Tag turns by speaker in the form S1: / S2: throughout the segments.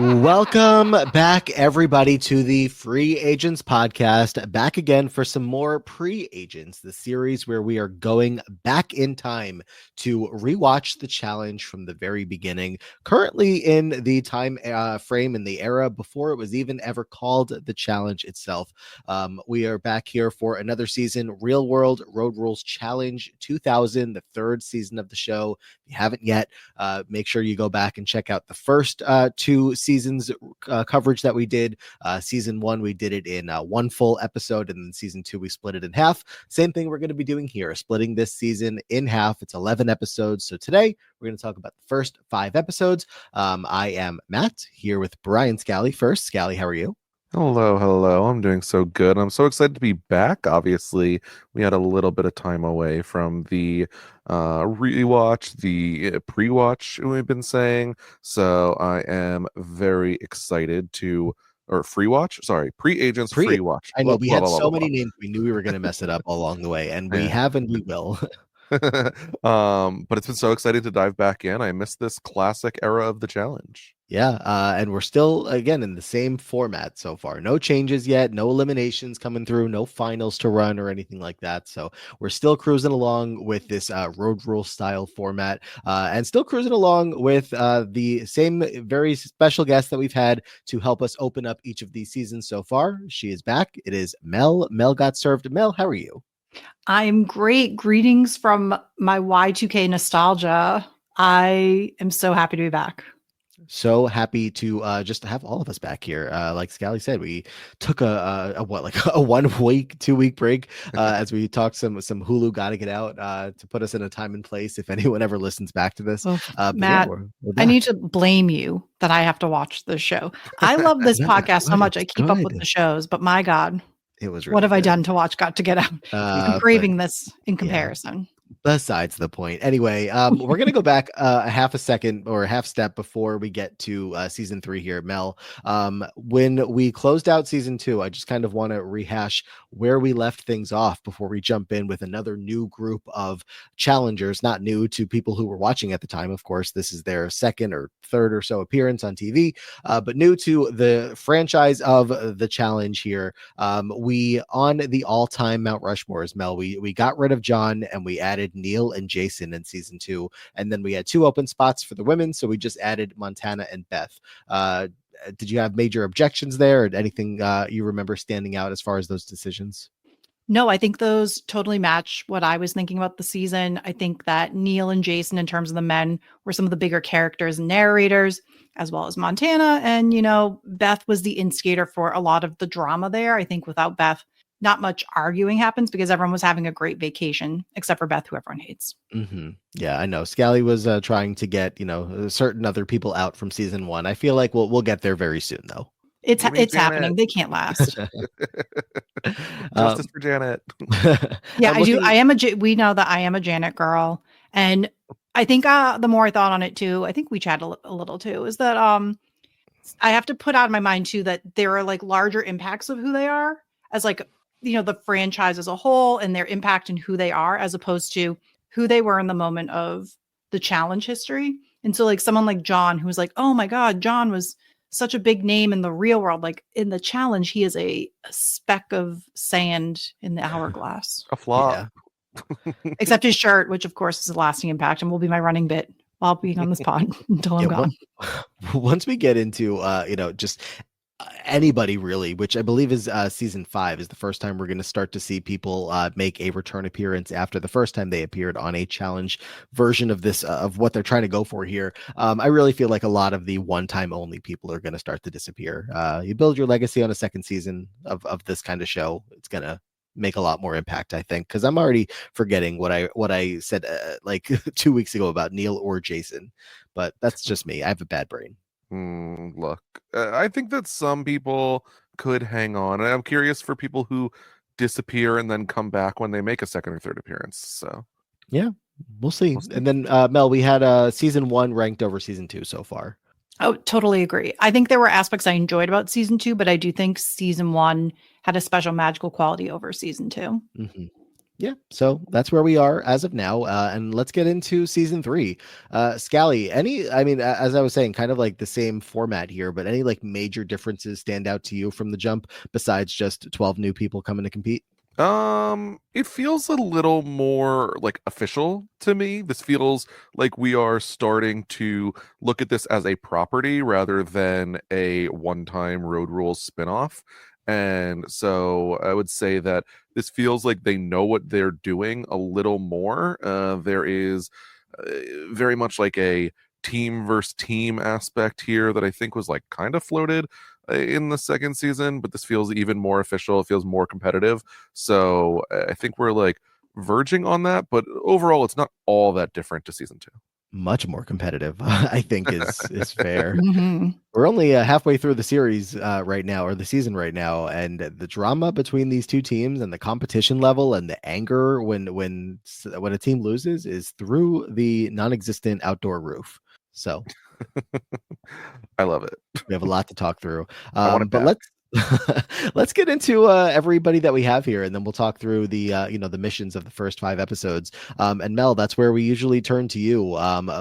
S1: Welcome back, everybody, to the Free Agents podcast. Back again for some more Pre-Agents, the series where we are going back in time to rewatch the challenge from the very beginning. Currently in the time frame in the era before it was even ever called the challenge itself. We are back here for another season, Real World Road Rules Challenge 2000, the third season of the show. If you haven't yet, make sure you go back and check out the first two seasons coverage that we did. Season one, we did it in one full episode, and then season two, we split it in half. Same thing we're going to be doing here, splitting this season in half. It's 11 episodes. So today, we're going to talk about the first 5 episodes. I am Matt, here with Brian Scally first. Scally, how are you?
S2: Hello. I'm doing so good. I'm so excited to be back. Obviously, we had a little bit of time away from the rewatch, the pre-watch we've been saying. So I am very excited to, or free watch, sorry, pre-agents free watch.
S1: I know we
S2: Blah,
S1: had
S2: blah, blah,
S1: so
S2: blah,
S1: many
S2: blah.
S1: names. We knew we were going to mess it up along the way, and we
S2: Yeah.
S1: have and we will.
S2: But it's been so exciting to dive back in. I miss this classic era of the challenge.
S1: Yeah, and we're still, again, in the same format so far. No changes yet, no eliminations coming through, no finals to run or anything like that. So we're still cruising along with this road rule style format, and still cruising along with the same very special guest that we've had to help us open up each of these seasons so far. She is back. It is Mel. Mel got served. Mel, how are you?
S3: I'm great. Greetings from my Y2K nostalgia. I am so happy to be back.
S1: So happy to just have all of us back here. Like Scally said, we took a what, like a 1 week, 2 week break as we talked some Hulu Gotta Get Out to put us in a time and place if anyone ever listens back to this.
S3: Matt,
S1: we're
S3: I need to blame you that I have to watch this show. I love this
S1: No,
S3: podcast so much. I
S1: it's
S3: keep up with
S1: good.
S3: the shows, but my God,
S1: It was
S3: what
S1: really
S3: have I
S1: good.
S3: done to watch Got to Get Out? I've been
S1: But
S3: craving this in
S1: yeah.
S3: comparison.
S1: Besides the point. Anyway, we're going to go back a half a second or a half step before we get to season 3 here, Mel. When we closed out season 2, I just kind of want to rehash where we left things off before we jump in with another new group of challengers, not new to people who were watching at the time. Of course, this is their second or third or so appearance on TV, but new to the franchise of the challenge here. We, on the all-time Mount Rushmores, Mel, we got rid of John and we added Neil and Jason in season 2, and then we had 2 open spots for the women, so we just added Montana and Beth. Did you have major objections there, or anything you remember standing out as far as those decisions?
S3: No, I think those totally match what I was thinking about the season. I think that Neil and Jason, in terms of the men, were some of the bigger characters and narrators, as well as Montana. And, Beth was the instigator for a lot of the drama there. I think without Beth, not much arguing happens because everyone was having a great vacation, except for Beth, who everyone hates.
S1: Mm-hmm. Yeah, I know. Scally was trying to get, certain other people out from season 1. I feel like we'll get there very soon, though.
S3: It's happening. They can't last.
S2: Justice for Janet.
S3: Yeah, I do. We know that I am a Janet girl, and I think the more I thought on it too, I think we chatted a little too, is that I have to put out in my mind too that there are like larger impacts of who they are as like the franchise as a whole and their impact and who they are, as opposed to who they were in the moment of the challenge history. And so like someone like John, who's like, oh my God, John was such a big name in the real world. Like in the challenge, he is a speck of sand in the hourglass.
S2: A flop.
S1: Yeah.
S3: Except his shirt, which of course is a lasting impact and will be my running bit while being on this pod until I'm gone.
S1: Once we get into, just anybody really, which I believe is season 5 is the first time we're going to start to see people make a return appearance after the first time they appeared on a challenge version of this, of what they're trying to go for here. I really feel like a lot of the one-time only people are going to start to disappear. You build your legacy on a second season of this kind of show, it's going to make a lot more impact, I think, because I'm already forgetting what I said like 2 weeks ago about Neil or Jason, but that's just me. I have a bad brain.
S2: Look, I think that some people could hang on. And I'm curious for people who disappear and then come back when they make a second or third appearance. So,
S1: yeah, we'll see. And then, Mel, we had season 1 ranked over season 2 so far.
S3: Oh, totally agree. I think there were aspects I enjoyed about season 2, but I do think season 1 had a special magical quality over season 2.
S1: Mm-hmm. Yeah, so that's where we are as of now, and let's get into season 3. Scally, as I was saying, kind of like the same format here, but any like major differences stand out to you from the jump besides just 12 new people coming to compete?
S2: It feels a little more like official to me. This feels like we are starting to look at this as a property rather than a one-time Road Rules spinoff. And so I would say that this feels like they know what they're doing a little more. There is very much like a team versus team aspect here that I think was like kind of floated in the second season, but this feels even more official. It feels more competitive. So I think we're like verging on that, but overall, it's not all that different to season 2.
S1: Much more competitive, I think is fair.
S3: Mhm.
S1: We're only halfway through the series right now, or the season right now, and the drama between these two teams and the competition level and the anger when a team loses is through the non-existent outdoor roof. So
S2: I love it.
S1: we have a lot to talk through.
S2: I want it
S1: But
S2: back.
S1: let's get into everybody that we have here, and then we'll talk through the the missions of the first 5 episodes. And Mel, that's where we usually turn to you.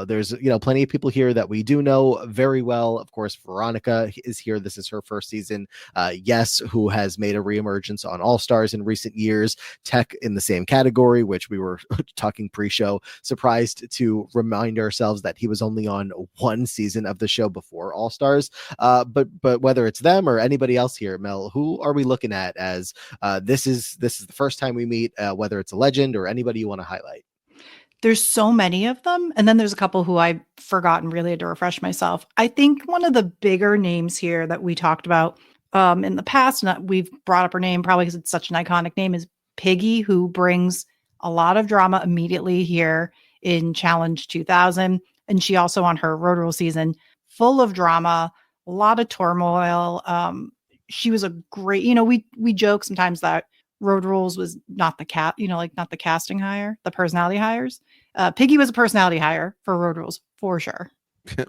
S1: There's plenty of people here that we do know very well. Of course, Veronica is here. This is her first season. Yes, who has made a reemergence on All Stars in recent years. Teck in the same category, which we were talking pre-show. Surprised to remind ourselves that he was only on one season of the show before All Stars. But whether it's them or anybody else here, Mel, who are we looking at as this is the first time we meet, whether it's a legend or anybody you want to highlight?
S3: There's so many of them, and then there's a couple who I've forgotten, really had to refresh myself. I think one of the bigger names here that we talked about in the past, and we've brought up her name probably because it's such an iconic name, is Piggy, who brings a lot of drama immediately here in Challenge 2000. And she also on her Road Rule season, full of drama, a lot of turmoil. She was a great, we joke sometimes that Road Rules was not the not the casting hire, the personality hires. Piggy was a personality hire for Road Rules for sure.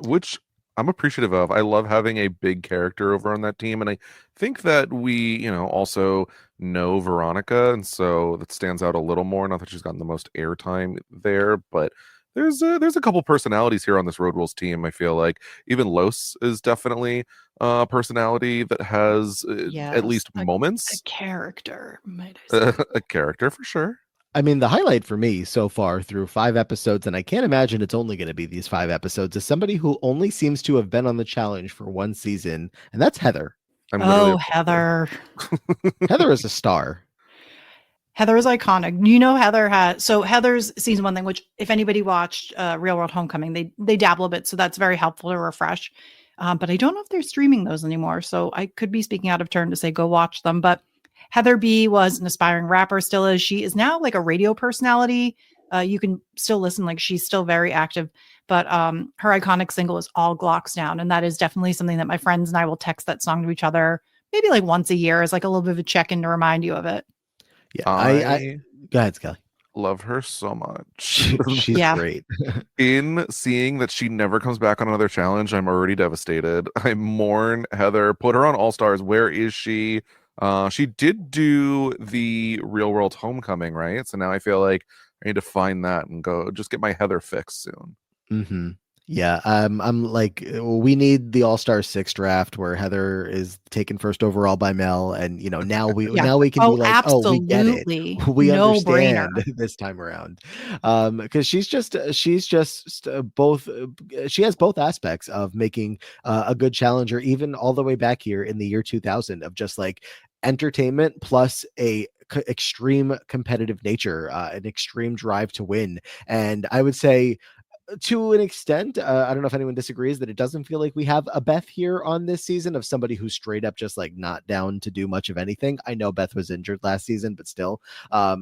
S2: Which I'm appreciative of. I love having a big character over on that team, and I think that we, also know Veronica, and so that stands out a little more. Not that she's gotten the most airtime there, but there's a couple personalities here on this Road Rules team. I feel like even Los is definitely a personality that has at least moments.
S3: A character, might I say.
S2: A character for sure.
S1: I mean, the highlight for me so far through 5 episodes, and I can't imagine it's only going to be these 5 episodes, is somebody who only seems to have been on the challenge for one season, and that's Heather.
S3: Heather.
S1: Heather is a star.
S3: Heather is iconic. Heather's season 1 thing, which if anybody watched Real World Homecoming, they dabble a bit, so that's very helpful to refresh. But I don't know if they're streaming those anymore, so I could be speaking out of turn to say go watch them. But Heather B was an aspiring rapper, still is. She is now like a radio personality. You can still listen, like she's still very active. But her iconic single is All Glocks Down. And that is definitely something that my friends and I will text that song to each other maybe like once a year as like a little bit of a check-in to remind you of it.
S1: Yeah, I go ahead, Skelly.
S2: Love her so much.
S1: She's great.
S2: In seeing that she never comes back on another challenge, I'm already devastated. I mourn Heather. Put her on All Stars. Where is she? She did do the Real World Homecoming, right? So now I feel like I need to find that and go just get my Heather fix soon.
S1: Mm-hmm. Yeah, I'm like, we need the All-Star 6 draft where Heather is taken first overall by Mel, and now we can be like,
S3: absolutely.
S1: we get it, we understand this time around, because she's just both. She has both aspects of making a good challenger, even all the way back here in the year 2000, of just like entertainment plus a extreme competitive nature, an extreme drive to win, and I would say, to an extent, I don't know if anyone disagrees that it doesn't feel like we have a Beth here on this season of somebody who's straight up just like not down to do much of anything. I know Beth was injured last season, but still,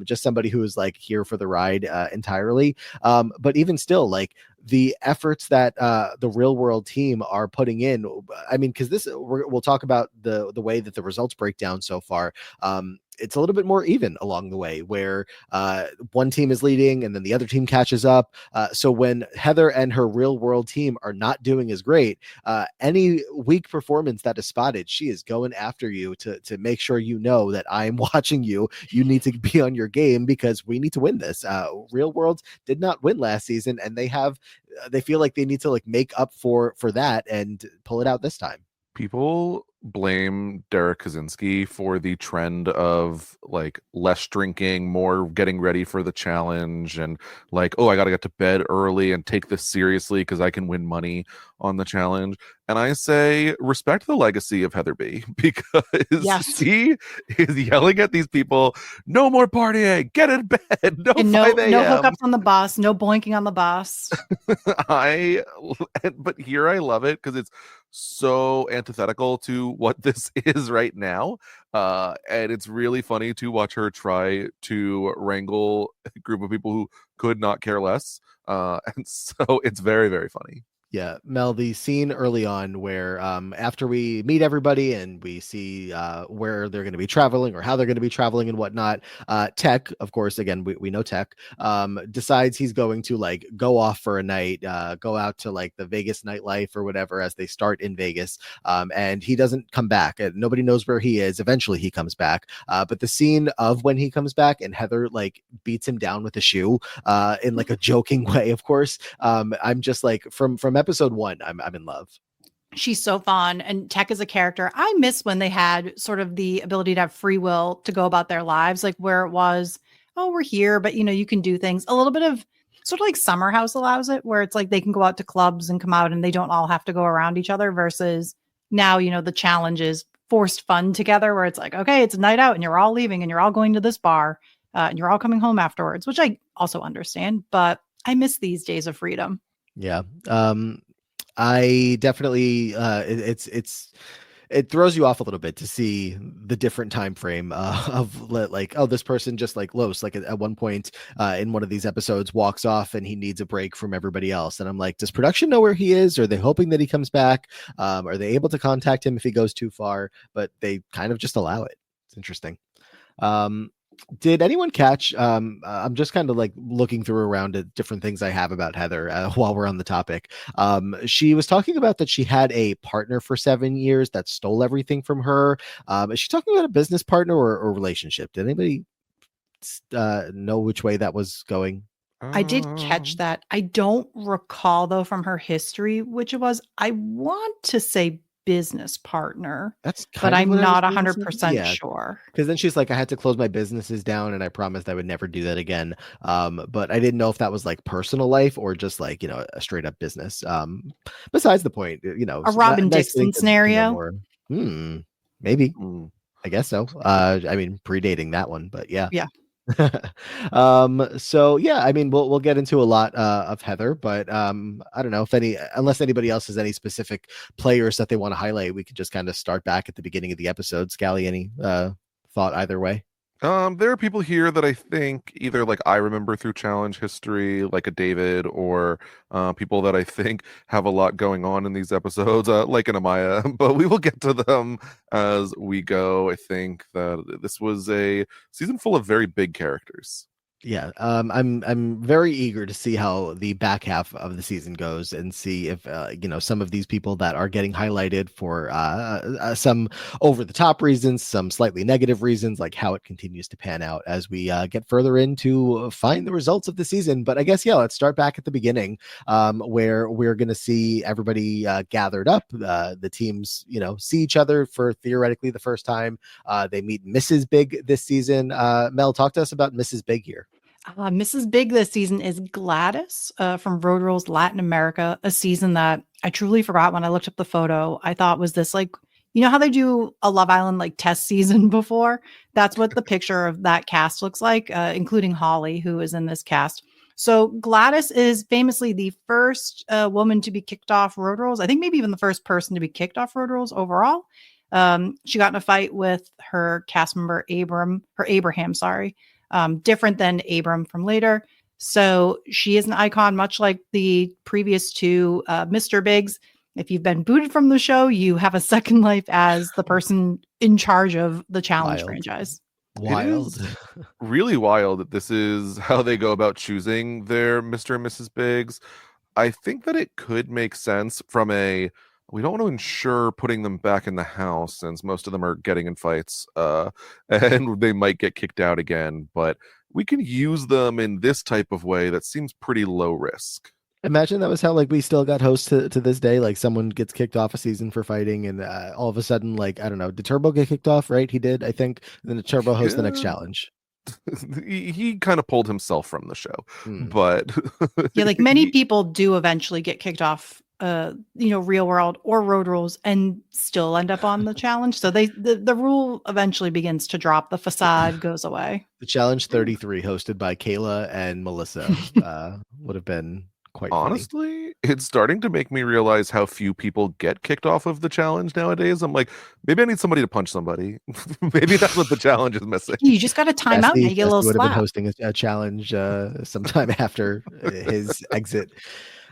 S1: just somebody who is like here for the ride entirely. But even still, like the efforts that the Real World team are putting in, I mean, because we'll talk about the way that the results break down so far. it's a little bit more even along the way, where one team is leading and then the other team catches up. So when Heather and her real world team are not doing as great, any weak performance that is spotted, she is going after you to make sure you know that I'm watching you. You need to be on your game because we need to win this. Real world did not win last season, and they feel like they need to like make up for that and pull it out this time.
S2: People blame Derek Kaczynski for the trend of like less drinking, more getting ready for the challenge, and like, oh, I got to get to bed early and take this seriously because I can win money on the challenge. And I say, respect the legacy of Heather B, because she is yelling at these people, no more partying, get in bed, no 5 a.m.
S3: No hookups on the bus, no boinking on the bus.
S2: But here I love it because it's so antithetical to what this is right now. And it's really funny to watch her try to wrangle a group of people who could not care less. And so it's very, very funny.
S1: Yeah, Mel, the scene early on where after we meet everybody and we see where they're going to be traveling or how they're going to be traveling and whatnot, Teck, of course, again, we know Teck, decides he's going to like go off for a night, go out to like the Vegas nightlife or whatever as they start in Vegas. And he doesn't come back. And nobody knows where he is. Eventually he comes back. But the scene of when he comes back and Heather like beats him down with a shoe in like a joking way, of course. I'm just like from episode 1, I'm in love.
S3: She's so fun, and Teck is a character. I miss when they had sort of the ability to have free will to go about their lives, like where it was, oh, we're here, but you can do things. A little bit of sort of like Summer House allows it, where it's like they can go out to clubs and come out and they don't all have to go around each other, versus now, the challenge is forced fun together, where it's like, okay, it's a night out and you're all leaving and you're all going to this bar and you're all coming home afterwards, which I also understand, but I miss these days of freedom.
S1: Yeah. I definitely it throws you off a little bit to see the different time frame of like, oh, this person just like Los, like at one point in one of these episodes walks off and he needs a break from everybody else. And I'm like, does production know where he is? Are they hoping that he comes back? Are they able to contact him if he goes too far? But they kind of just allow it. It's interesting. Did anyone catch I'm just kind of like looking through around at different things I have about Heather while we're on the topic. She was talking about that she had a partner for 7 years that stole everything from her. Is she talking about a business partner or relationship? Did anybody know which way that was going?
S3: I did catch that. I don't recall though from her history which it was. I want to say business partner, but I'm not 100% sure.
S1: Because then she's like, I had to close my businesses down and I promised I would never do that again. But I didn't know if that was like personal life or just like, a straight up business. Besides the point,
S3: a Robin Dixon scenario.
S1: Maybe. I guess so. I mean, predating that one, but yeah.
S3: Yeah.
S1: So yeah, I mean, we'll get into a lot of Heather, but I don't know unless anybody else has any specific players that they want to highlight, we could just kind of start back at the beginning of the episode. Scally, any thought either way?
S2: There are people here that I think either like I remember through challenge history, like a David, or people that I think have a lot going on in these episodes, like an Amaya, but we will get to them as we go. I think that this was a season full of very big characters.
S1: Yeah, I'm very eager to see how the back half of the season goes and see if some of these people that are getting highlighted for some over the top reasons, some slightly negative reasons, like how it continues to pan out as we get further in to find the results of the season. But I guess let's start back at the beginning, where we're going to see everybody gathered up. The teams see each other for theoretically the first time. They meet Mrs. Big this season. Mel, talk to us about Mrs. Big here.
S3: Mrs. Big this season is Gladys from Road Rules Latin America, a season that I truly forgot when I looked up the photo. I thought was this like, how they do a Love Island like test season before? That's what the picture of that cast looks like, including Holly, who is in this cast. So Gladys is famously the first woman to be kicked off Road Rules. I think maybe even the first person to be kicked off Road Rules overall. She got in a fight with her cast member Abraham, sorry. Different than Abram from later. So she is an icon, much like the previous two Mr. Biggs. If you've been booted from the show, you have a second life as the person in charge of the challenge franchise.
S1: Wild.
S2: It is really wild that this is how they go about choosing their Mr. and Mrs. Biggs. I think that it could make sense from a we don't want to ensure putting them back in the house since most of them are getting in fights and they might get kicked out again, but we can use them in this type of way that seems pretty low risk.
S1: Imagine that was how like we still got hosts to this day. Like someone gets kicked off a season for fighting, and all of a sudden, like I don't know, did Turbo get kicked off? Right, he did, I think. And then the Turbo hosts the next
S2: Yeah.
S1: challenge.
S2: He kind of pulled himself from the show,
S1: Hmm.
S2: but
S3: Yeah, like many people do eventually get kicked off real world or road rules and still end up on the challenge. So the rule eventually begins to drop, the facade goes away.
S1: The challenge 33, hosted by Kayla and Melissa, would have been quite funny.
S2: honestly, it's starting to make me realize how few people get kicked off of the challenge nowadays. I'm like, maybe I need somebody to punch somebody. Maybe that's what the challenge is missing.
S3: You just got to time out and you get a little
S1: would have been
S3: slap.
S1: hosting a challenge sometime after his exit.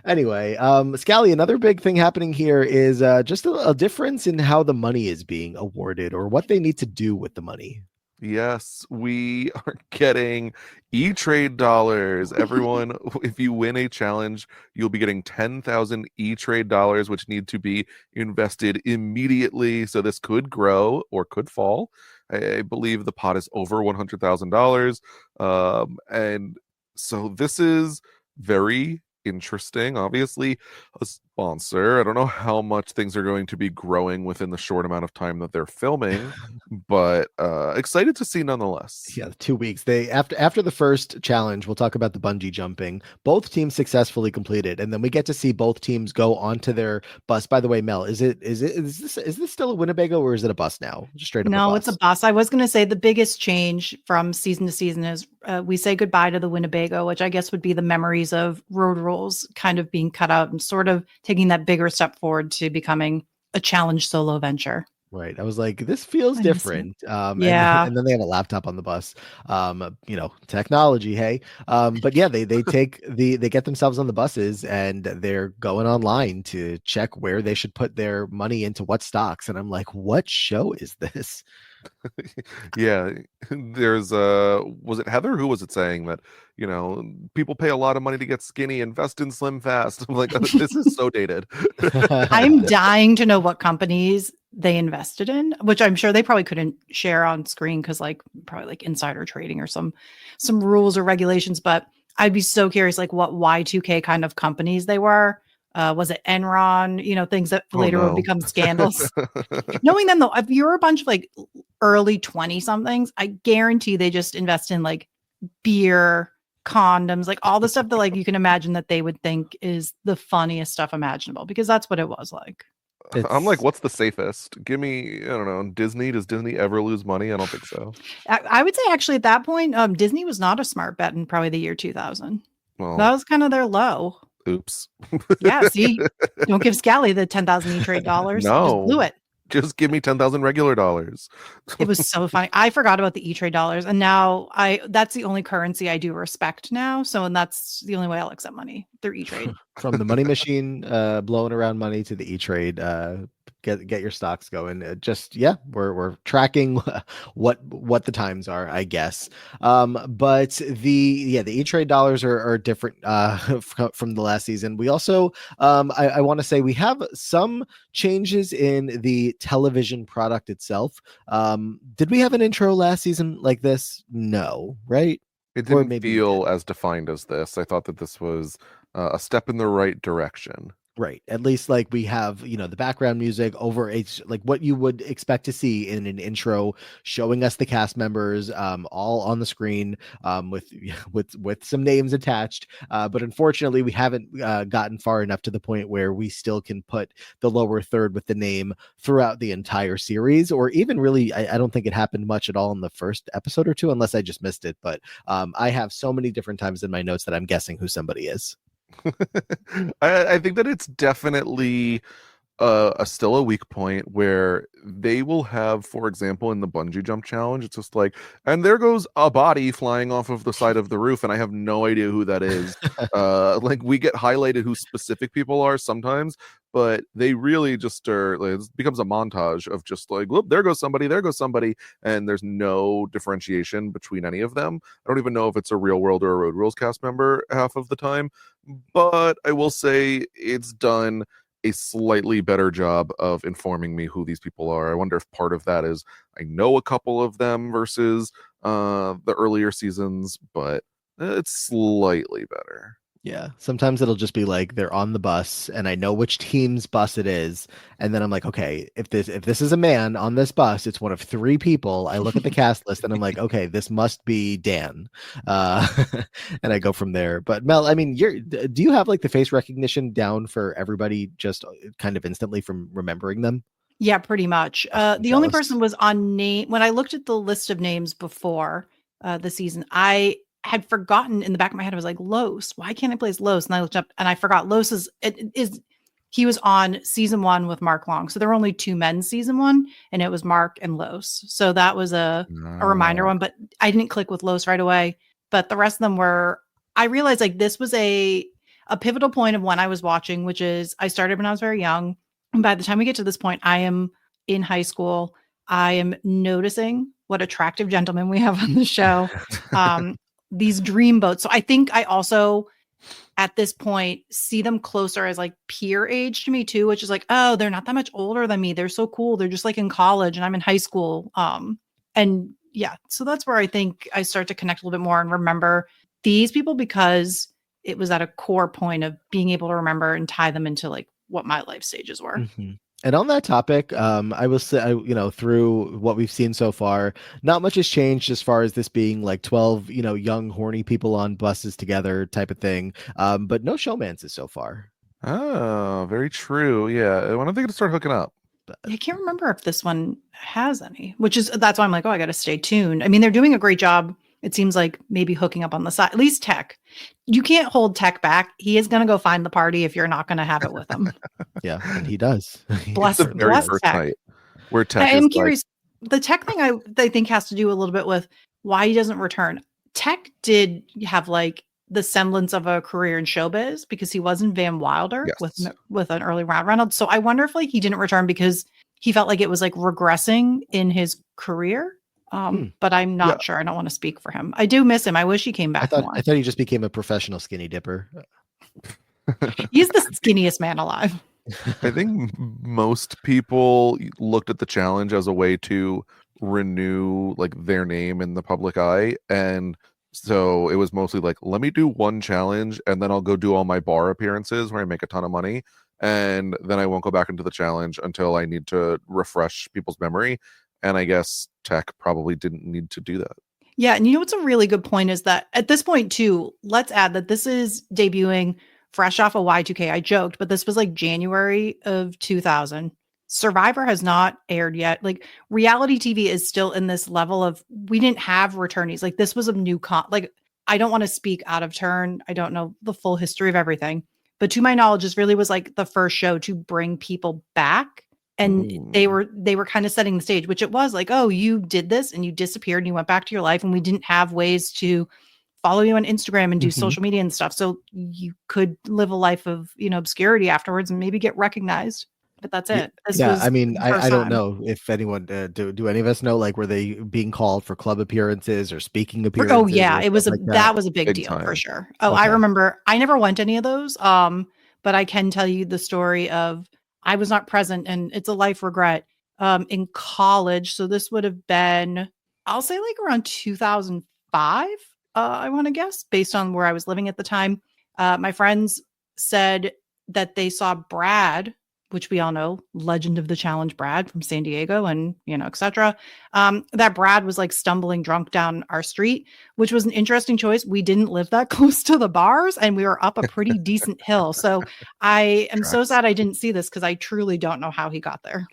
S1: Anyway, Scally, another big thing happening here is just a difference in how the money is being awarded or what they need to do with the money.
S2: Yes, we are getting E-Trade dollars. Everyone, if you win a challenge, you'll be getting 10,000 E-Trade dollars, which need to be invested immediately. So this could grow or could fall. I believe the pot is over $100,000. And so this is very interesting. Obviously, a sponsor. I don't know how much things are going to be growing within the short amount of time that they're filming, but excited to see nonetheless.
S1: Yeah, 2 weeks. They after the first challenge, we'll talk about the bungee jumping. Both teams successfully completed, and then we get to see both teams go onto their bus. By the way, Mel, is this still a Winnebago or is it a bus now? Just straight up.
S3: No,
S1: a
S3: it's
S1: bus.
S3: a bus. I was going to say the biggest change from season to season is we say goodbye to the Winnebago, which I guess would be the memories of road rules kind of being cut out and sort of taking that bigger step forward to becoming a challenge solo venture.
S1: Right. I was like, this feels
S3: I miss it.
S1: different.
S3: Yeah.
S1: And then they have a laptop on the bus. Technology, hey. But yeah, they get themselves on the buses and they're going online to check where they should put their money into what stocks. And I'm like, what show is this?
S2: Yeah, there's was it Heather who was it saying that people pay a lot of money to get skinny, invest in Slim Fast. I'm like, this is so dated.
S3: I'm dying to know what companies they invested in, which I'm sure they probably couldn't share on screen because probably insider trading or some rules or regulations, but I'd be so curious what Y2K kind of companies they were. Was it Enron, things that later would become scandals. Knowing them though, if you're a bunch of early 20 somethings, I guarantee they just invest in beer, condoms, all the stuff that you can imagine that they would think is the funniest stuff imaginable, because that's what it was like.
S2: I'm like, what's the safest? Give me, I don't know, Disney. Does Disney ever lose money? I don't think so.
S3: I would say actually at that point, Disney was not a smart bet in probably the year 2000.
S2: Well,
S3: that was kind of their low.
S2: Oops.
S3: Yeah, see, don't give Scally the 10,000 E-Trade dollars.
S2: No.
S3: Just blew it.
S2: Just give me 10,000 regular dollars.
S3: It was so funny. I forgot about the E-Trade dollars, and now that's the only currency I do respect now. So, and that's the only way I'll accept money through E-Trade.
S1: From the money machine blowing around money to the E-Trade, get your stocks going. We're tracking what the times are, I guess. But the E-Trade dollars are different from the last season. We also I want to say we have some changes in the television product itself. Did we have an intro last season like this? No, right?
S2: It didn't feel as defined as this. I thought that this was a step in the right direction.
S1: Right. At least we have, the background music over what you would expect to see in an intro, showing us the cast members all on the screen with some names attached. But unfortunately, we haven't gotten far enough to the point where we still can put the lower third with the name throughout the entire series, or even really, I don't think it happened much at all in the first episode or two, unless I just missed it. But I have so many different times in my notes that I'm guessing who somebody is.
S2: I think that it's definitely still a weak point where they will have, for example, in the bungee jump challenge, it's just like, and there goes a body flying off of the side of the roof, and I have no idea who that is. Like, we get highlighted who specific people are sometimes, but they really just are, like, it becomes a montage of just like, whoop, there goes somebody, and there's no differentiation between any of them. I don't even know if it's a Real World or a Road Rules cast member half of the time, but I will say it's done a slightly better job of informing me who these people are. I wonder if part of that is I know a couple of them versus the earlier seasons, but it's slightly better.
S1: Yeah, sometimes it'll just be like they're on the bus and I know which team's bus it is, and then I'm like, okay, if this is a man on this bus, it's one of three people. I look at the cast list and I'm like, okay, this must be Dan, and I go from there. But Mel, I mean, do you have like the face recognition down for everybody just kind of instantly from remembering them?
S3: Yeah, pretty much. The only person was on name when I looked at the list of names before the season. I had forgotten in the back of my head. I was like, Los. Why can't I place Los? And I looked up and I forgot Los is he was on season 1 with Mark Long. So there were only 2 men season 1, and it was Mark and Los. So that was a reminder one, but I didn't click with Los right away. But the rest of them were. I realized like this was a pivotal point of when I was watching, which is I started when I was very young. And by the time we get to this point, I am in high school. I am noticing what attractive gentlemen we have on the show. These dream boats. So I think I also, at this point, see them closer as like peer age to me too, which is like, oh, they're not that much older than me. They're so cool. They're just like in college and I'm in high school. And yeah, so that's where I think I start to connect a little bit more and remember these people because it was at a core point of being able to remember and tie them into like what my life stages were.
S1: Mm-hmm. And on that topic, I will say, through what we've seen so far, not much has changed as far as this being like 12, young, horny people on buses together type of thing. But no showmances so far.
S2: Oh, very true. Yeah. When are they going to start hooking up?
S3: I can't remember if this one has any, that's why I'm like, oh, I got to stay tuned. I mean, they're doing a great job. It seems like maybe hooking up on the side, at least Teck. You can't hold Teck back. He is going to go find the party if you're not going to have it with him.
S1: Yeah, and he does.
S3: Bless Teck.
S2: Night where Teck
S3: I am curious. The Teck thing I think has to do a little bit with why he doesn't return. Teck did have like the semblance of a career in showbiz because he was in Van Wilder with an early Ryan Reynolds. So I wonder if like he didn't return because he felt like it was like regressing in his career. But I'm not sure. I don't want to speak for him. I do miss him. I wish he came back more.
S1: I thought he just became a professional skinny dipper.
S3: He's the skinniest man alive.
S2: I think most people looked at the challenge as a way to renew like their name in the public eye, and so it was mostly like, let me do one challenge and then I'll go do all my bar appearances where I make a ton of money, and then I won't go back into the challenge until I need to refresh people's memory. And I guess Teck probably didn't need to do that.
S3: Yeah. And you know what's a really good point is that at this point, too, let's add that this is debuting fresh off of Y2K. I joked, but this was like January of 2000. Survivor has not aired yet. Like reality TV is still in this level of we didn't have returnees. Like this was a new like I don't want to speak out of turn. I don't know the full history of everything. But to my knowledge, this really was like the first show to bring people back. And they were kind of setting the stage, which it was like, oh, you did this and you disappeared and you went back to your life. And we didn't have ways to follow you on Instagram and do social media and stuff. So you could live a life of, obscurity afterwards and maybe get recognized. But that's it.
S1: I mean, I don't know if anyone, do any of us know, like, were they being called for club appearances or speaking appearances?
S3: Oh, yeah. It was that was a big deal time. For sure. Oh, okay. I remember. I never went to any of those. But I can tell you the story of I was not present, and it's a life regret in college. So this would have been, I'll say like around 2005, I want to guess, based on where I was living at the time. My friends said that they saw Brad, which we all know, legend of the challenge Brad from San Diego and, etc. That Brad was like stumbling drunk down our street, which was an interesting choice. We didn't live that close to the bars and we were up a pretty decent hill. So I am so sad I didn't see this because I truly don't know how he got there.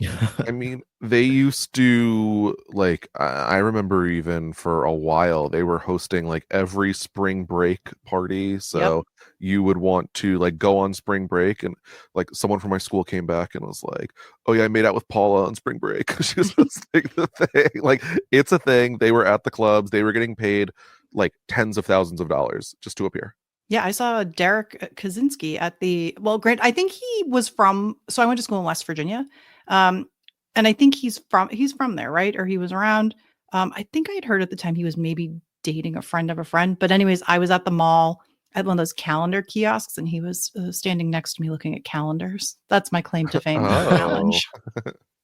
S2: I mean, They used to like I remember even for a while they were hosting like every spring break party.
S3: Yep.
S2: So you would want to like go on spring break and like someone from my school came back and was like, "Oh yeah, I made out with Paula on spring break." She was hosting the thing. Like it's a thing. They were at the clubs. They were getting paid like tens of thousands of dollars just to appear.
S3: Yeah, I saw Derek Kaczynski at Grant, I think he was so I went to school in West Virginia. Um, and I think he's from there, right? Or he was around. I think I had heard at the time he was maybe dating a friend of a friend. But anyways, I was at the mall at one of those calendar kiosks and he was standing next to me looking at calendars. That's my claim to fame
S2: Oh.
S3: challenge.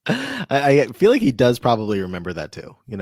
S1: I feel like he does probably remember that too,
S3: He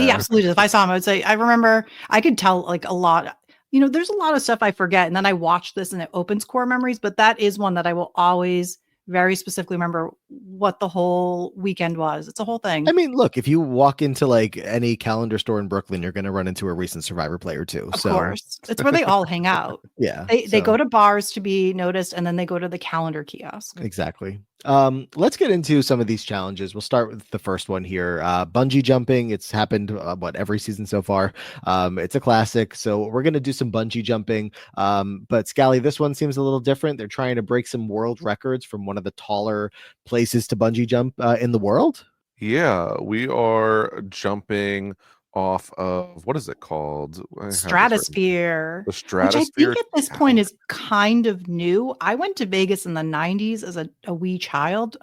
S3: absolutely does. If I saw him, I would say, I remember, I could tell like a lot. There's a lot of stuff I forget. And then I watch this and it opens core memories, but that is one that I will always very specifically remember what the whole weekend was. It's a whole thing.
S1: I mean, look, if you walk into like any calendar store in Brooklyn, you're going to run into a recent Survivor player too.
S3: Of course. It's where they all hang out.
S1: Yeah.
S3: They go to bars to be noticed and then they go to the calendar kiosk.
S1: Exactly. Let's get into some of these challenges. We'll start with the first one here. Bungee jumping. It's happened every season so far. It's a classic. So we're gonna do some bungee jumping. But Scally, this one seems a little different. They're trying to break some world records from one of the taller places to bungee jump in the world.
S2: Yeah, we are jumping off of what is it called?
S3: Stratosphere.
S2: The Stratosphere.
S3: Which I think at this point is kind of new. I went to Vegas in the 90s as a wee child,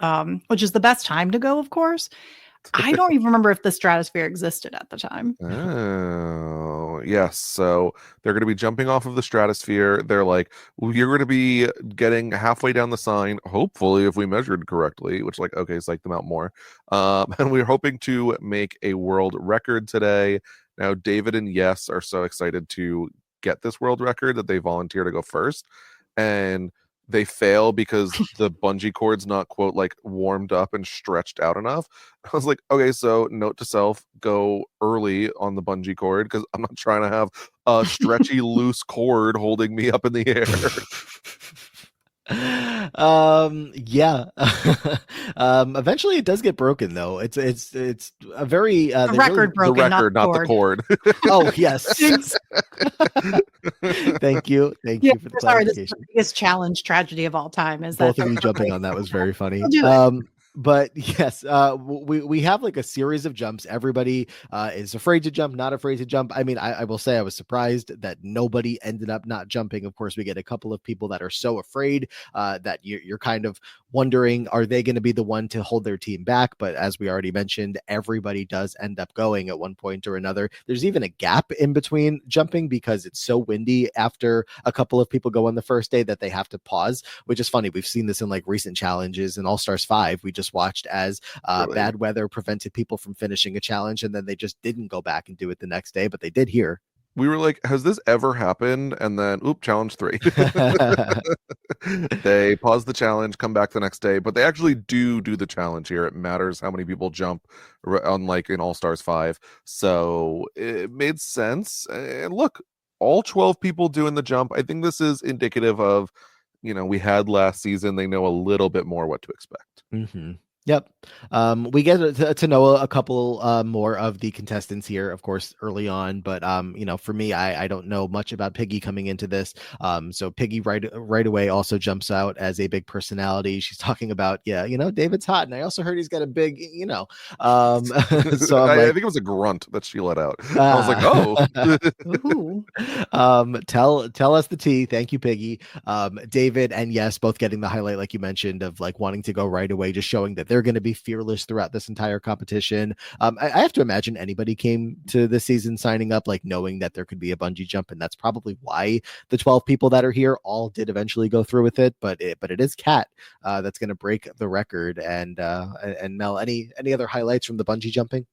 S3: which is the best time to go, of course. I don't even remember if the Stratosphere existed at the time.
S2: Oh, yes. So they're going to be jumping off of the Stratosphere. They're like, well, you're going to be getting halfway down the sign, hopefully, if we measured correctly, which, like, okay, psych them out more. And we're hoping to make a world record today. Now, David and Yes are so excited to get this world record that they volunteer to go first. And they fail because the bungee cord's not, quote, like warmed up and stretched out enough. I was like, okay, so note to self, go early on the bungee cord because I'm not trying to have a stretchy, loose cord holding me up in the air.
S1: Yeah. Eventually it does get broken though. It's a very
S3: the record
S1: really,
S3: broken,
S2: the record, not the cord.
S1: Oh yes. Thank you for the
S3: sorry, this is
S1: clarification.
S3: the biggest challenge tragedy of all time. Is
S1: Both
S3: that
S1: of you jumping on that was very funny. But yes, we have like a series of jumps. Everybody is afraid to jump, not afraid to jump. I mean, I will say I was surprised that nobody ended up not jumping. Of course, we get a couple of people that are so afraid that you're kind of wondering, are they going to be the one to hold their team back? But as we already mentioned, everybody does end up going at one point or another. There's even a gap in between jumping because it's so windy after a couple of people go on the first day that they have to pause, which is funny. We've seen this in like recent challenges in All Stars 5. We just watched as bad weather prevented people from finishing a challenge, and then they just didn't go back and do it the next day, but they did here.
S2: We were like, has this ever happened? And then, challenge 3. They pause the challenge, come back the next day, but they actually do the challenge here. It matters how many people jump, unlike in All Stars 5. So it made sense. And look, all 12 people doing the jump. I think this is indicative of, we had last season. They know a little bit more what to expect.
S1: Mm-hmm. Yep. We get to know a couple more of the contestants here, of course, early on. But for me, I don't know much about Piggy coming into this. So Piggy right away also jumps out as a big personality. She's talking about, David's hot, and I also heard he's got a big, So
S2: I think it was a grunt that she let out. I was like, oh.
S1: Tell us the tea. Thank you, Piggy. David and Yes both getting the highlight, like you mentioned, of like wanting to go right away, just showing that they're going to be fearless throughout this entire competition. I have to imagine anybody came to the season signing up like knowing that there could be a bungee jump, and that's probably why the 12 people that are here all did eventually go through with it. But it is Kat that's going to break the record. And Mel, any other highlights from the bungee jumping?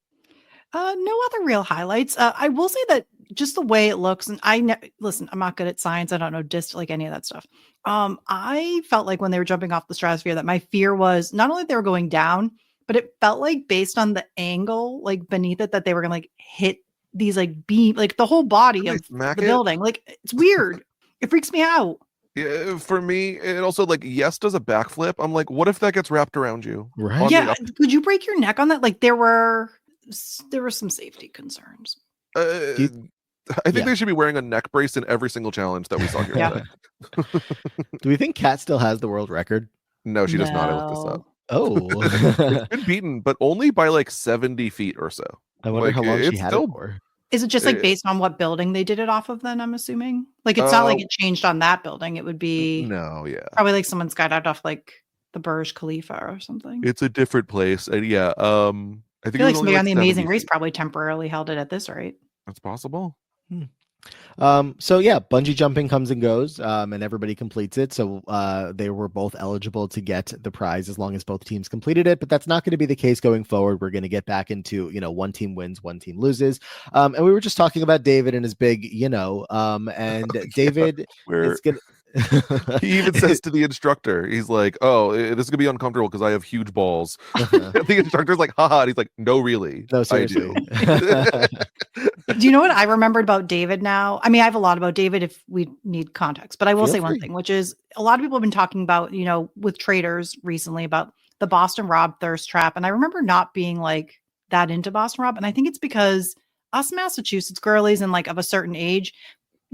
S3: No other real highlights. I will say that just the way it looks, and listen, I'm not good at science. I don't know like any of that stuff. I felt like when they were jumping off the stratosphere that my fear was not only they were going down, but it felt like based on the angle, like beneath it, that they were gonna like hit these like beam, like the whole body of the building. Like it's weird. It freaks me out.
S2: Yeah, for me, it also like Yes does a backflip. I'm like, what if that gets wrapped around you?
S1: Right.
S2: On
S3: Yeah,
S2: the
S3: could you break your neck on that? Like there were some safety concerns.
S2: uh,
S1: Do you,
S2: I think
S1: yeah.
S2: they should be wearing a neck brace in every single challenge that we saw here
S3: Yeah.
S2: today.
S1: Do we think Kat still has the world record?
S2: No, she does not. I looked this up.
S3: No.
S1: Oh.
S2: It's been beaten, but only by like 70 feet or so.
S1: I wonder
S2: Like
S1: how long she
S2: it's
S1: had it
S2: still
S1: for.
S3: Is it just like
S2: eh,
S3: based on what building they did it off of then, I'm assuming? Like it's not
S2: uh
S3: like it changed on that building. It would be
S2: no, yeah.
S3: probably like someone skydived off like the Burj Khalifa or something.
S2: It's a different place. And yeah, I
S3: I
S2: think
S3: feel
S2: it
S3: like
S2: was only
S3: somebody on
S2: like
S3: the
S2: 70
S3: Amazing Race
S2: feet.
S3: probably temporarily held it at this rate.
S2: That's possible.
S1: So yeah, bungee jumping comes and goes, and everybody completes it. So they were both eligible to get the prize as long as both teams completed it. But that's not going to be the case going forward. We're going to get back into, one team wins, one team loses. And we were just talking about David and his big, and David
S2: Where
S1: is gonna.
S2: he even says to the instructor, he's like, "Oh, this is gonna be uncomfortable because I have huge balls."
S1: Uh-huh.
S2: The instructor's like, "Haha," and he's like, "No, really,
S1: No,
S2: I
S1: seriously.
S2: do."
S3: Do you know what I remembered about David now? I mean, I have a lot about David if we need context, but I will
S1: Feel
S3: say one
S1: free.
S3: thing, which is a lot of people have been talking about, with traders recently about the Boston Rob thirst trap. And I remember not being like that into Boston Rob. And I think it's because us Massachusetts girlies and like of a certain age,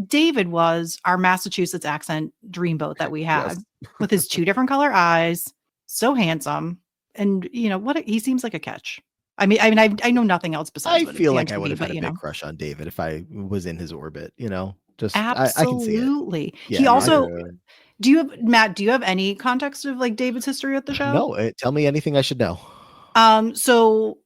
S3: David was our Massachusetts accent dreamboat that we
S2: Yes.
S3: had with his two different color eyes, so handsome. And he seems like a catch. I mean, I know nothing else besides
S1: I
S3: what
S1: feel
S3: see on
S1: like I would
S3: TV,
S1: have had
S3: but
S1: a big crush on David if I was in his orbit, just I can see it.
S3: absolutely.
S1: Yeah,
S3: He
S1: no, I
S3: also,
S2: Yeah.
S3: Matt, do you have any context of like David's history at the show?
S1: no, tell me anything I should know.
S3: So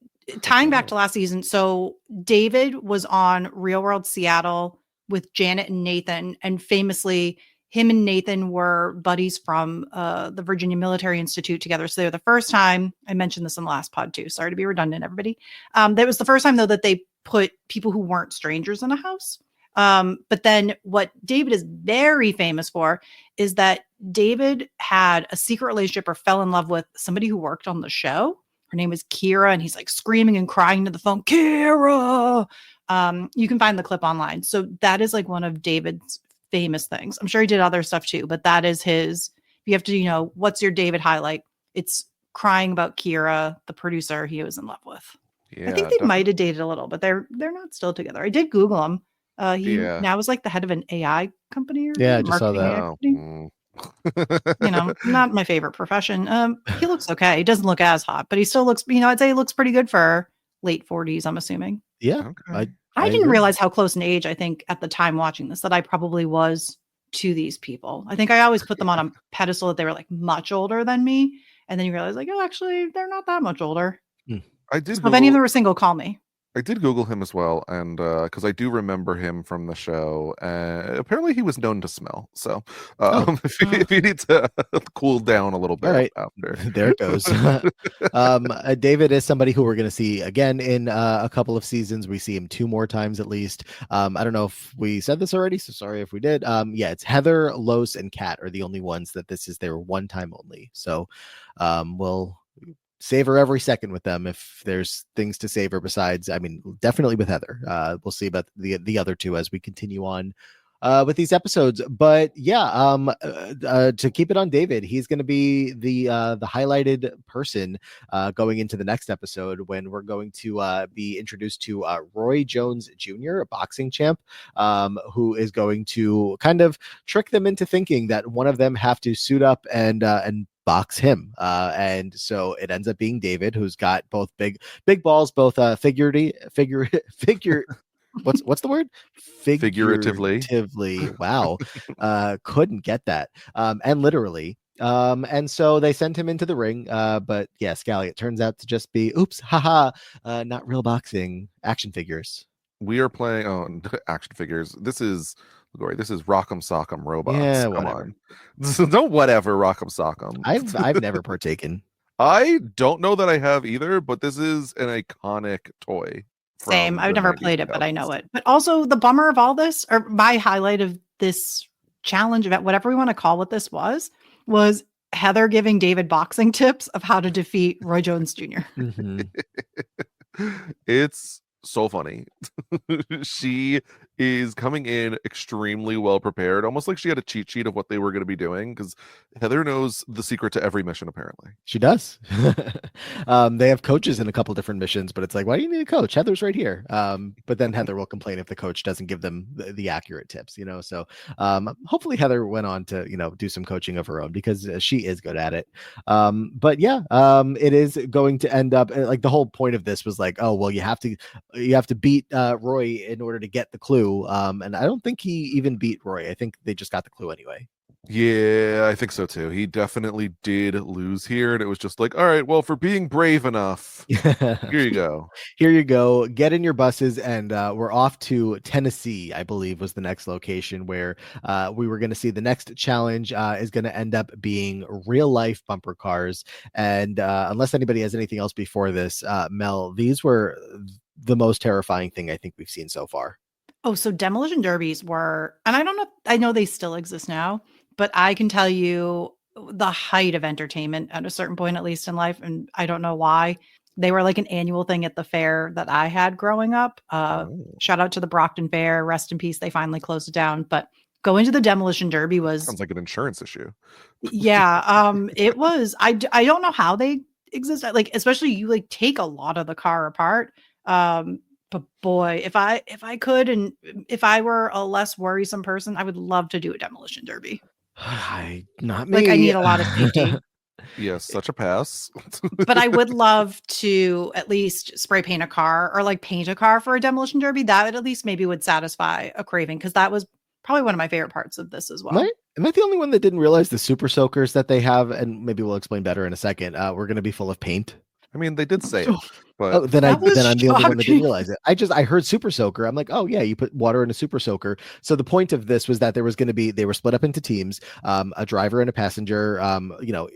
S3: tying back
S2: Oh.
S3: to last season, so David was on Real World Seattle with Janet and Nathan, and famously, him and Nathan were buddies from the Virginia Military Institute together. So they're the first time, I mentioned this in the last pod too. Sorry to be redundant, everybody. That was the first time though that they put people who weren't strangers in a house. But then what David is very famous for is that David had a secret relationship or fell in love with somebody who worked on the show. Her name is Kira, and he's like screaming and crying to the phone, Kira. You can find the clip online. So that is like one of David's famous things. I'm sure he did other stuff too, but that is his. If you have to, what's your David highlight? It's crying about Kira, the producer he was in love with.
S2: Yeah,
S3: I think they might have dated a little, but they're not still together. I did Google him. He
S2: Yeah.
S3: now is like the head of an AI company or
S1: Yeah, I just saw
S3: marketing
S1: that.
S3: AI
S2: Oh,
S3: company. Not my favorite profession. He looks okay. He doesn't look as hot, but he still looks, I'd say he looks pretty good for late 40s, I'm assuming.
S1: Yeah,
S2: Okay.
S3: I didn't
S1: agree.
S3: realize how close in age, I think, at the time watching this, that I probably was to these people. I think I always put them on a pedestal that they were like much older than me. And then you realize like, oh, actually, they're not that much older.
S2: I did
S3: So if any of
S2: Google.
S3: them were single, call me.
S2: I did Google him as well, and because I do remember him from the show. Apparently, he was known to smell. So, if you need to cool down a little bit
S1: All right.
S2: after,
S1: There it goes. David is somebody who we're going to see again in a couple of seasons. We see him 2 more times at least. I don't know if we said this already, so sorry if we did. Yeah, it's Heather, Los, and Kat are the only ones that this is their one time only. So we'll savor every second with them if there's things to savor besides, I mean, definitely with Heather. We'll see about the other two as we continue on with these episodes. But yeah, to keep it on David, he's going to be the highlighted person going into the next episode when we're going to be introduced to Roy Jones Jr., a boxing champ, who is going to kind of trick them into thinking that one of them have to suit up and box him, and so it ends up being David, who's got both big balls, both figure what's the word?
S2: Figuratively.
S1: Wow. Couldn't get that. And literally. And so they sent him into the ring. But yeah, Scally, it turns out to just be oops, haha, not real boxing, action figures.
S2: We are playing action figures. This is Rock'em Sock'em Robots.
S1: Yeah,
S2: Come
S1: whatever.
S2: on. Don't whatever Rock'em Sock'em.
S1: I've never partaken.
S2: I don't know that I have either, but this is an iconic toy.
S3: Same. I've
S2: the
S3: never
S2: 90s,
S3: played it, but I
S2: 2000s.
S3: know it. But also the bummer of all this, or my highlight of this challenge event, whatever we want to call what this was Heather giving David boxing tips of how to defeat Roy Jones Jr.
S1: Mm-hmm.
S2: It's so funny. She is coming in extremely well prepared, almost like she had a cheat sheet of what they were going to be doing, because Heather knows the secret to every mission, apparently.
S1: She does. They have coaches in a couple different missions, but it's like, why do you need a coach? Heather's right here. But then Heather will complain if the coach doesn't give them the accurate tips, So hopefully Heather went on to, do some coaching of her own, because she is good at it. But yeah, it is going to end up like the whole point of this was like, oh, well, you have to beat Roy in order to get the clue. And I don't think he even beat Roy. I think they just got the clue anyway.
S2: Yeah, I think so too. He definitely did lose here, and it was just like, all right, well, for being brave enough, here you go.
S1: Here you go. Get in your buses, and we're off to Tennessee, I believe was the next location where we were going to see the next challenge is going to end up being real life bumper cars. And unless anybody has anything else before this, Mel, these were the most terrifying thing I think we've seen so far.
S3: Oh, so demolition derbies were, and I don't know, I know they still exist now, but I can tell you the height of entertainment at a certain point, at least in life. And I don't know why. They were like an annual thing at the fair that I had growing up. Shout out to the Brockton Fair. Rest in peace. They finally closed it down. But going to the demolition derby was
S2: sounds like an insurance issue.
S3: Yeah. It was. I don't know how they exist. Like, especially you like take a lot of the car apart. But boy, if I could, and if I were a less worrisome person, I would love to do a demolition derby.
S1: Not me.
S3: Like, I need a lot of safety.
S2: Yes, such a pass.
S3: But I would love to at least spray paint a car, or like paint a car for a demolition derby. That would at least maybe would satisfy a craving, because that was probably one of my favorite parts of this as well.
S1: Am I the only one that didn't realize the super soakers that they have, and maybe we'll explain better in a second, we're going to be full of paint?
S2: I mean, they did say it, but
S1: then I'm the only one that didn't realize it. I heard super soaker. I'm like, oh yeah, you put water in a super soaker. So the point of this was that there was going to be, they were split up into teams, a driver and a passenger.